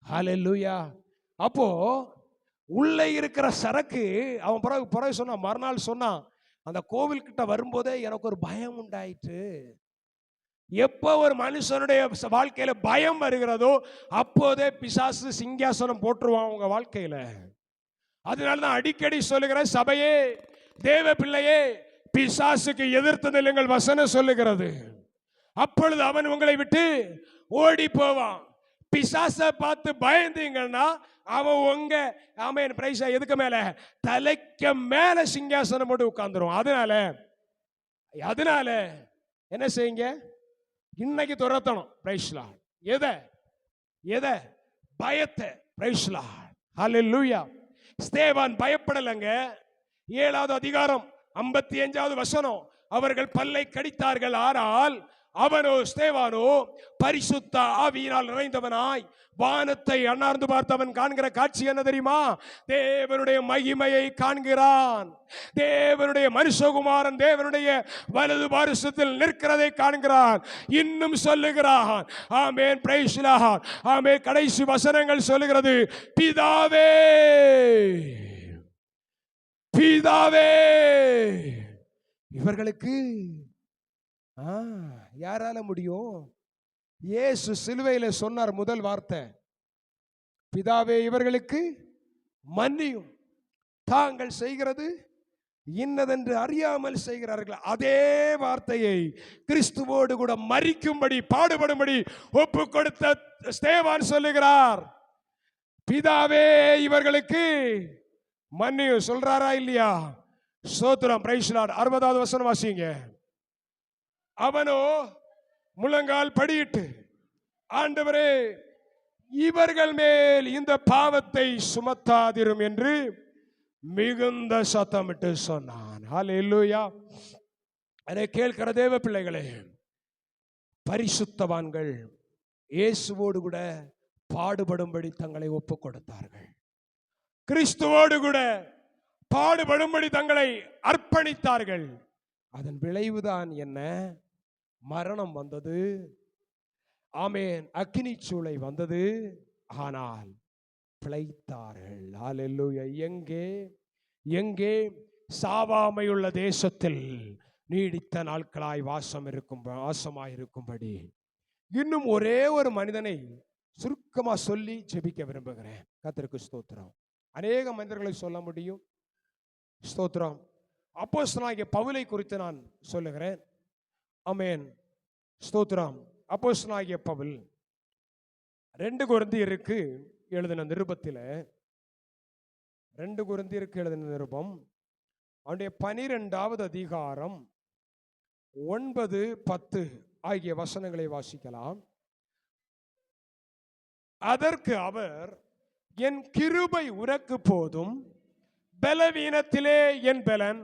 ஹல்லேலூயா. அப்போ உள்ளே இருக்கிற சரக்கு அவன் பிறகு சொன்னான். மறுநாள் சொன்னான், அந்த கோவில்கிட்ட வரும்போதே எனக்கு ஒரு பயம் உண்டாயிற்று. எப்போ ஒரு மனுஷனுடைய வாழ்க்கையில பயம் வருகிறதோ அப்போதே பிசாசு சிங்காசனம் போட்டுருவான் உங்க வாழ்க்கையில. அதனால தான் அடிக்கடி சொல்லுகிற, சபையே, தேவ பிள்ளையே, பிசாசுக்கு எதிர்த்து நில்லுங்கள் வசனம் சொல்லுகிறது. அப்பொழுது அவன் உங்களை விட்டு ஓடி போவான். பிசாசை பார்த்து பயந்தீங்கன்னா அவன் உங்க ஆமென் பிரைஸ் எதுக்கு மேல? தலைக்கு மேல சிங்காசனம் போட்டு உட்கார்ந்துரும். அதனால என்ன செய்யுங்க? இன்னைக்கு துரத்தணும். Price lord. எதை? பயத்தை. Praise lord. ஹல்லேலூயா. ஸ்தேவான் பயப்படலங்க. 7வது அதிகாரம் 55வது வசனம். அவர்கள் பல்லை கடித்தார்கள், ஆனால் அவனோ, ஸ்தேவானோ, பரிசுத்த ஆவியினால் நிறைந்தவனாய் வானத்தை அண்ணார்ந்து பார்த்தவன் காண்கிற காட்சி என்ன தெரியுமா? தேவனுடைய மகிமையை காண்கிறான். தேவனுடைய மனுஷகுமாரன் தேவனுடைய வலது பாரிசத்தில் நிற்கிறதை காண்கிறான். இன்னும் சொல்லுகிறான், ஆமென் பிரைஸ் லார்ட். ஆமென். கடைசி வசனங்கள் சொல்லுகிறது, பிதாவே, பிதாவே, இவர்களுக்கு யாரால முடியும்? இயேசு சிலுவையில சொன்னார் முதல் வார்த்தை, பிதாவே இவர்களுக்கு மன்னியும், தாங்கள் செய்கிறது இன்னதென்று அறியாமல் செய்கிறார்கள். அதே வார்த்தையை கிறிஸ்துவோடு கூட மரிக்கும்படி பாடுபடும்படி ஒப்பு கொடுத்த ஸ்தேவான் சொல்லுகிறார், பிதாவே இவர்களுக்கு மன்னியும் சொல்றாரா இல்லையா? ஸ்தோத்திரம், பிரைஸ் தி லார்ட். 60வது வசனம் வாசிங்க. அவனோ முழங்கால் படியிட்டு, ஆண்டவரே இவர்கள் மேல் இந்த பாவத்தை சுமத்தாதிரும் என்று மிகுந்த சத்தமிட்டு சொன்னான். ஹல்லேலூயா. அதை கேட்கிற தேவ பிள்ளைகளே, பரிசுத்தவான்கள் இயேசுவோடு கூட பாடுபடும்படி தங்களை ஒப்பு கொடுத்தார்கள். கிறிஸ்துவோடு கூட பாடுபடும்படி தங்களை அர்ப்பணித்தார்கள். அதன் விளைவுதான் என்ன? மரணம் வந்தது. ஆமென். அக்கினி சூளை வந்தது. ஆனால் பிழைத்தார்கள். ஹல்லேலூயா. எங்கே சாவாமையுள்ள தேசத்தில் நீடித்த நாட்களாய் வாசமாயிருக்கும்படி இன்னும் ஒரே ஒரு மனிதனை சுருக்கமா சொல்லி ஜெபிக்க விரும்புகிறேன். கர்த்தருக்கு ஸ்தோத்திரம். அநேக மனிதர்களை சொல்ல முடியும். ஸ்தோத்திரம். அப்போஸ்தலனாகிய பவுலை குறித்து நான் சொல்லுகிறேன். ஆமென். ஸ்தோத்திரம். அப்போஸ்தலனாகிய பவுல் 2 கொரிந்தியருக்கு எழுதின நிருபத்தில் 2 கொரிந்தியருக்கு எழுதின நிருபம் அவனுடைய 12வது அதிகாரம் 9, 10 ஆகிய வசனங்களை வாசிக்கலாம். அதற்கு அவர், என் கிருபை உனக்கு போதும், பலவீனத்திலே என் பலன்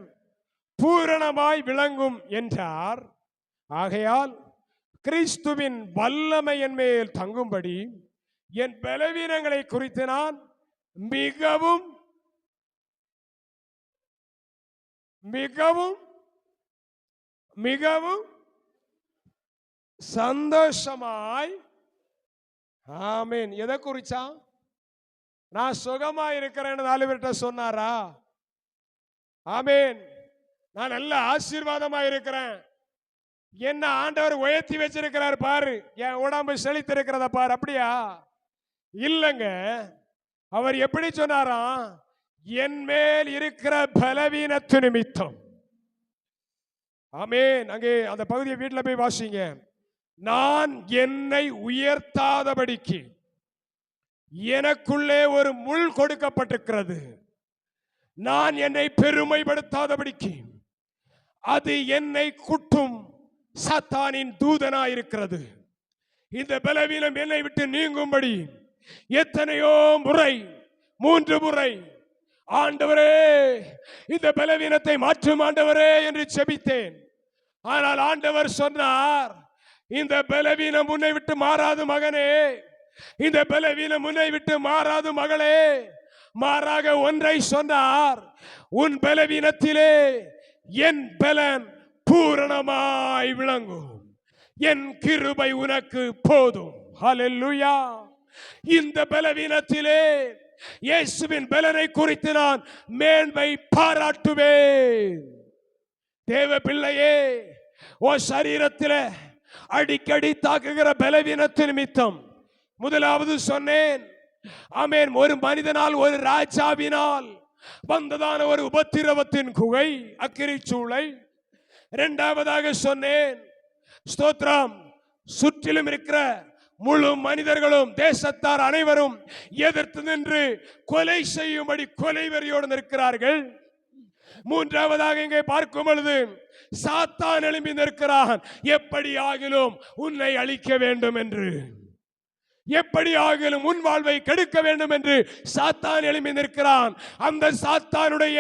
பூரணமாய் விளங்கும் என்றார். ஆகையால் கிறிஸ்துவின் வல்லமை என் மேல் தங்கும்படி என் பலவீனங்களை குறித்து நான் மிகவும் மிகவும் மிகவும் சந்தோஷமாய். ஆமென். எதை குறிச்சா? நான் சுகமா இருக்கிறேன்னு 4 பேர்கிட்ட சொன்னாரா? ஆமென். நான் நல்ல ஆசீர்வாதமா இருக்கிறேன், என்ன ஆண்டவர் உயர்த்தி வச்சிருக்கிறார் பாரு, என் உடம்பு செழித்திருக்கிறத பாரு. அப்படியா? இல்லங்க. அவர் எப்படி சொன்னாராம்? என் மேல் இருக்கிற பலவீனத்து நிமித்தம். ஆமென். அங்கே அந்த பகுதியை வீட்டில் போய் வாசிங்க. நான் என்னை உயர்த்தாதபடிக்கு எனக்குள்ளே ஒரு முள் கொடுக்கப்பட்டிருக்கிறது. நான் என்னை பெருமைப்படுத்தாதபடிக்கு அது என்னை குட்டும் சாத்தானின் தூதனாயிருக்கிறது. இந்த பலவீனம் என்னை விட்டு நீங்கும்படி எத்தனையோ முறை, 3 முறை, ஆண்டவரே இந்த பலவீனத்தை மாற்றும் ஆண்டவரே என்று செபித்தேன். ஆனால் ஆண்டவர் சொன்னார், இந்த பலவீனம் உன்னை விட்டு மாறாது மகனே, இந்த பலவீனம் உன்னை விட்டு மாறாது மகளே. மாறாக ஒன்றை சொன்னார், உன் பலவீனத்திலே என் பலன் பூரணமாய் விளங்கும், என் கிருபை உனக்கு போதும். ஹல்லேலூயா. இந்த பலவீனத்திலே இயேசுவின் பலனை குறித்து நான் மேன்மை பாராட்டுவேன். தேவ பிள்ளையே, ஓ சரீரத்தில் அடிக்கடி தாக்குகிற பலவீனத்தின் நிமித்தம், முதலாவது சொன்னேன், ஆமென், ஒரு மனிதனால், ஒரு ராஜாவினால் வந்ததான ஒரு உபத்திரவத்தின் குகை, அக்கினி சூளை. இரண்டாவதாக சொன்னேன், ஸ்தோத்திரம், சுற்றிலும் இருக்கிற முழு மனிதர்களும், தேசத்தார் அனைவரும் எதிர்த்து நின்று கொலை செய்யும்படி கொலை வெறியோடு நிற்கிறார்கள். மூன்றாவதாக இங்கே பார்க்கும் பொழுது சாத்தான் எழும்பி நிற்கிறான், எப்படி ஆகிலும் உன்னை அழிக்க வேண்டும் என்று, எப்படி ஆகிலும் உன் வாழ்வை கெடுக்க வேண்டும் என்று சாத்தான் எழும்பி நிற்கிறான். அந்த சாத்தானுடைய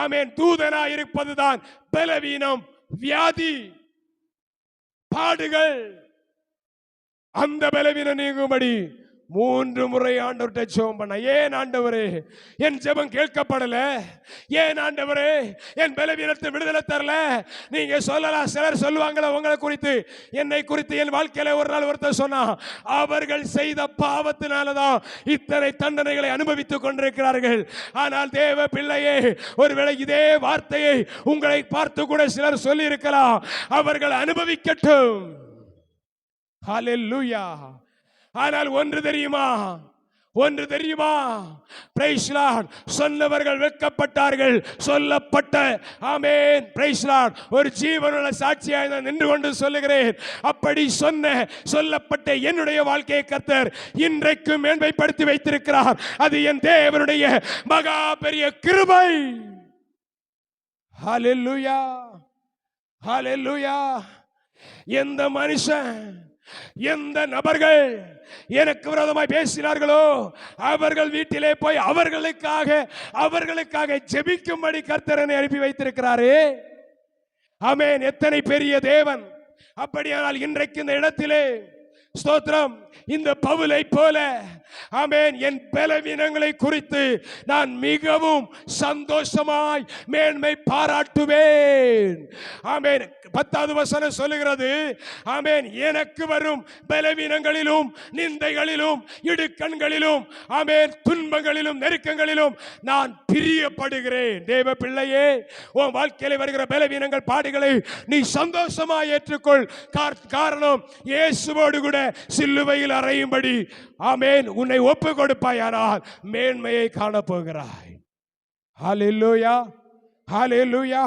ஆமென் தூதனாய் இருப்பதுதான் பலவீனம், வியாதி, பாடுகள். அந்த பலவீனம் நீங்கும்படி 3 முறை ஆண்டவர்கிட்ட ஜெபம் பண்ண. ஏன் ஆண்டவரே என் ஜெபம் கேட்கப்படல? ஏன் ஆண்டவரே என் பலவீனத்தை விடுதலை தரல? நீங்க சொல்லலாம், சிலர் சொல்லுவாங்களா உங்களை குறித்து, என்னை குறித்து என் வாழ்க்கையில ஒரு நாள் ஒருத்தர் சொன்னா, அவர்கள் செய்த பாவத்தினாலதான் இத்தனை தண்டனைகளை அனுபவித்துக் கொண்டிருக்கிறார்கள். ஆனால் தேவ பிள்ளையே, ஒருவேளை இதே வார்த்தையை உங்களை பார்த்து கூட சிலர் சொல்லி இருக்கலாம், அவர்கள் அனுபவிக்கட்டும். ஹல்லேலூயா. ஆனால் ஒன்று தெரியுமா, ஒன்று தெரியுமா? பிரைஸ் லார்ட், சொன்னவர்கள் வெட்கப்பட்டார்கள். சொல்லப்பட்ட ஆமென் பிரைஸ் லார்ட் ஒரு ஜீவனுள்ள சாட்சியாய் நான் நின்று கொண்டு சொல்லுகிறேன், அப்படி சொல்லப்பட்ட என்னுடைய வாழ்க்கையை கர்த்தர் இன்றைக்கு மேன்மைப்படுத்தி வைத்திருக்கிறார். அது என் தேவனுடைய மகா பெரிய கிருபை. ஹல்லேலூயா, ஹல்லேலூயா. எந்த மனுஷன், எந்த நபர்கள் எனக்கு விரோதமாய் பேசினார்களோ அவர்கள் வீட்டிலே போய் அவர்களுக்காக ஜெபிக்கும்படி கர்த்தர் என்னை அனுப்பி வைத்திருக்கிறாரே. ஆமென். எத்தனை பெரிய தேவன். அப்படியானால் இன்றைக்கு இந்த இடத்திலே ஸ்தோத்திரம், இந்த பவுலை போல ஆமென் என் பலவீனங்களை குறித்து நான் மிகவும் சந்தோஷமாய் மேன்மை பாராட்டுவேன். ஆமென். 10வது வசனம் சொல்லுகிறது, ஆமென், எனக்கு வரும் பலவீனங்களிலும் நிந்தைகளிலும் இடுக்கண்களிலும் ஆமென் துன்பங்களிலும் நெருக்கங்களிலும் நான் பிரியப்படுகிறேன். தேவ பிள்ளையே, உன் வாழ்க்கையில் வருகிற பலவீனங்கள் பாடுகளை நீ சந்தோஷமாய் ஏற்றுக்கொள். காரணம், இயேசுவோடு கூட சிலுவையில் அறையும்படி ஆமென் உன்னை ஒப்பு கொடுப்பாயானால் மேன்மையை காணப்போகிறாய். ஹல்லேலூயா, ஹல்லேலூயா.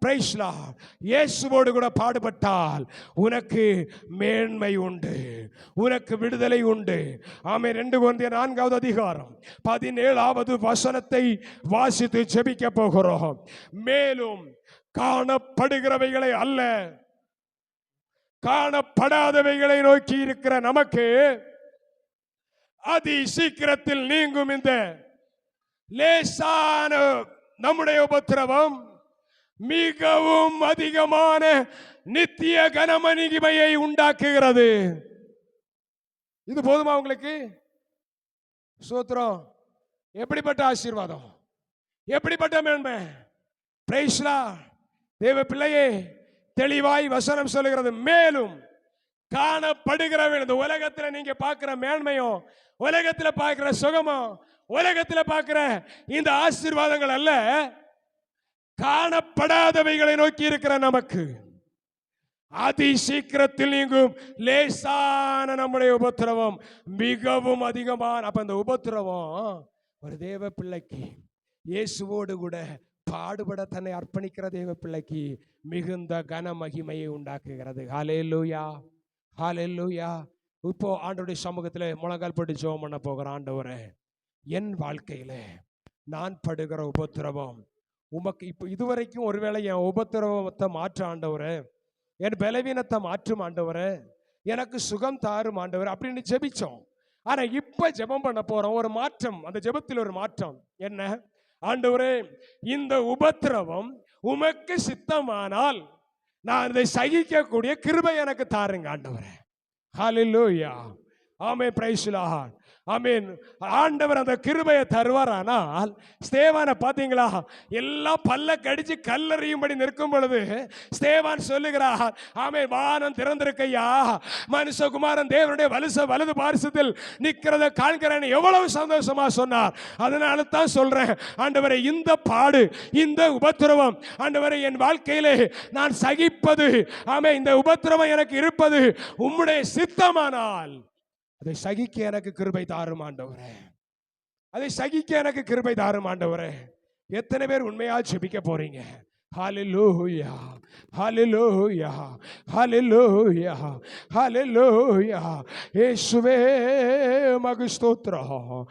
Price Lord. இயேசுவோடு கூட பாடுபட்டால் உனக்கு மேன்மை உண்டு, உனக்கு விடுதலை உண்டு. ஆமென். 2 கொரிந்தியர் 4வது அதிகாரம் 17வது வசனத்தை வாசித்து ஜெபிக்க போகிறோம். மேலும் காணப்படுகிறவைகளை அல்ல, காணப்படாதவைகளை நோக்கி இருக்கிற நமக்கு அதி சீக்கிரத்தில் நீங்கும் இந்த லேசான நம்முடைய உபத்திரவம் மிகவும் அதிகமான நித்திய கனமகிமையை உண்டாக்குகிறது. இது போதுமா உங்களுக்கு? ஸ்தோத்திரம். எப்படிப்பட்ட ஆசீர்வாதம், எப்படிப்பட்ட மேன்மை. Praise Lord. தேவ பிள்ளையே, தெளிவாய் வசனம் சொல்லுகிறது. மேலும் காணப்படுகிறவன், இந்த உலகத்தில் நீங்க பார்க்கிற மேன்மையும், உலகத்தில் பார்க்கிற சுகமும், உலகத்தில் பார்க்கிற இந்த ஆசீர்வாதங்கள் அல்ல, காணப்படாதவைகளை நோக்கி இருக்கிற நமக்கு அதி சீக்கிரத்தில் நீங்கும் லேசான நம்முடைய உபத்திரவம் மிகவும் அதிகமான. அப்ப இந்த உபத்திரவம் ஒரு தேவ பிள்ளைக்கு, இயேசுவோடு கூட பாடுபட தன்னை அர்ப்பணிக்கிற தேவ பிள்ளைக்கு மிகுந்த கன மகிமையை உண்டாக்குகிறது. ஹல்லேலூயா, ஹல்லேலூயா. இப்போ ஆண்டவருடைய சமூகத்தில் முழங்கால் போட்டு ஜெபம் பண்ண போகிறேன். ஆண்டவரே, என் வாழ்க்கையில நான் படுகிற உபத்திரவம் உமக்கு இப்போ இதுவரைக்கும் ஒருவேளை என் உபத்திரவத்தை மாற்ற ஆண்டவரே, என் பலவீனத்தை மாற்றும் ஆண்டவரே, எனக்கு சுகம் தாரும் ஆண்டவரே அப்படின்னு ஜெபிச்சோம். ஆனா இப்ப ஜெபம் பண்ண போறோம். ஒரு மாற்றம், அந்த ஜெபத்தில் ஒரு மாற்றம். என்ன? ஆண்டவரே, இந்த உபத்திரவம் உமக்கு சித்தமானால் நான் இதை சகிக்கக்கூடிய கிருபை எனக்கு தாருங்க ஆண்டவரே. ஹல்லேலூயா, ஆமென், பிரைஸ் தி லார்ட். ஆமென். ஆண்டவர் அந்த கிருபையை தருவாரானால், ஸ்தேவானை பார்த்தீங்களா, எல்லாம் பல்ல கடிச்சு கல்லறியும்படி நிற்கும் பொழுது ஸ்தேவான் சொல்லுகிறார், ஆமென், வானம் திறந்திருக்கையா, மனுஷகுமாரன் தேவனுடைய வலது பாரிசத்தில் நிற்கிறத காண்கிறேன். எவ்வளவு சந்தோஷமா சொன்னார். அதனால தான் சொல்றேன், ஆண்டவரை, இந்த பாடு, இந்த உபத்திரவம் ஆண்டவரை என் வாழ்க்கையிலே நான் சகிப்பது, ஆமென், இந்த உபத்திரவம் எனக்கு இருப்பது உம்முடைய சித்தமானால் அதை சகிக்க எனக்கு கிருபை தாரும் ஆண்டவரே, அதை சகிக்க எனக்கு கிருபை தாரும் ஆண்டவரே. எத்தனை பேர் உண்மையா ஜெபிக்க போறீங்க? ஹல்லேலூயா, ஹல்லேலூயா, ஹல்லேலூயா, ஹல்லேலூயா. இயேசுவே உமக்கு ஸ்தோத்திரம்.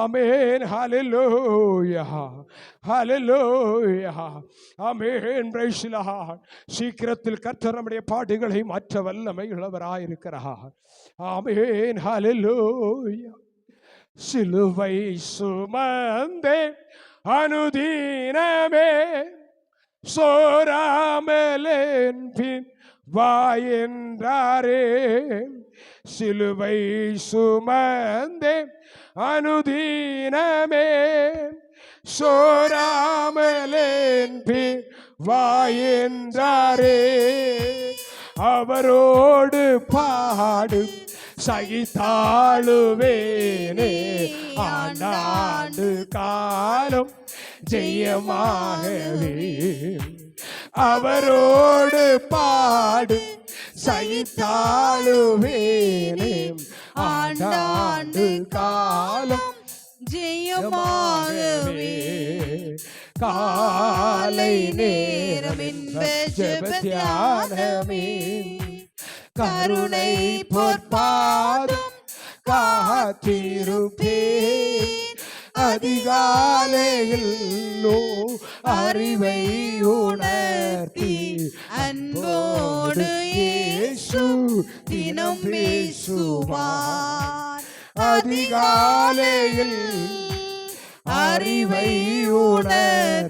Amen. Hallelujah, hallelujah, amen. Praise the lord. சீக்கிரத்தில் கர்த்தர் நம்முடைய பாடுகளை மாற்ற வல்லமை உள்ளவராய் இருக்கிறார். ஆமென். ஹல்லேலூயா. சிலுவை சுமந்தே அனுதினமே சோராமலேன் பின் வாயென்றாரே. சிலுவை சுமந்தே அனுதினமே சோராமலேன் பின் வாயென்றாரே. அவரோடு பாடு சகித்தாளுவேனே, ஆண்டாண்டு காலம் ஜெயமாகவே. அவரோடு பாடு சகித்தாளுவேனே, ஆண்டாண்டு காலம் அதிகமாகவே காலை நேரம் இன்ப ஜெப தியானமே கருணை பொற்பாதம் காத்திருப்பேன் அதிகாலையில் அறிவை உணர்த்தி அன்போடு இயேசு தினம் பேசுவார் அதிகாலையில் அறிவை உணர்த்தி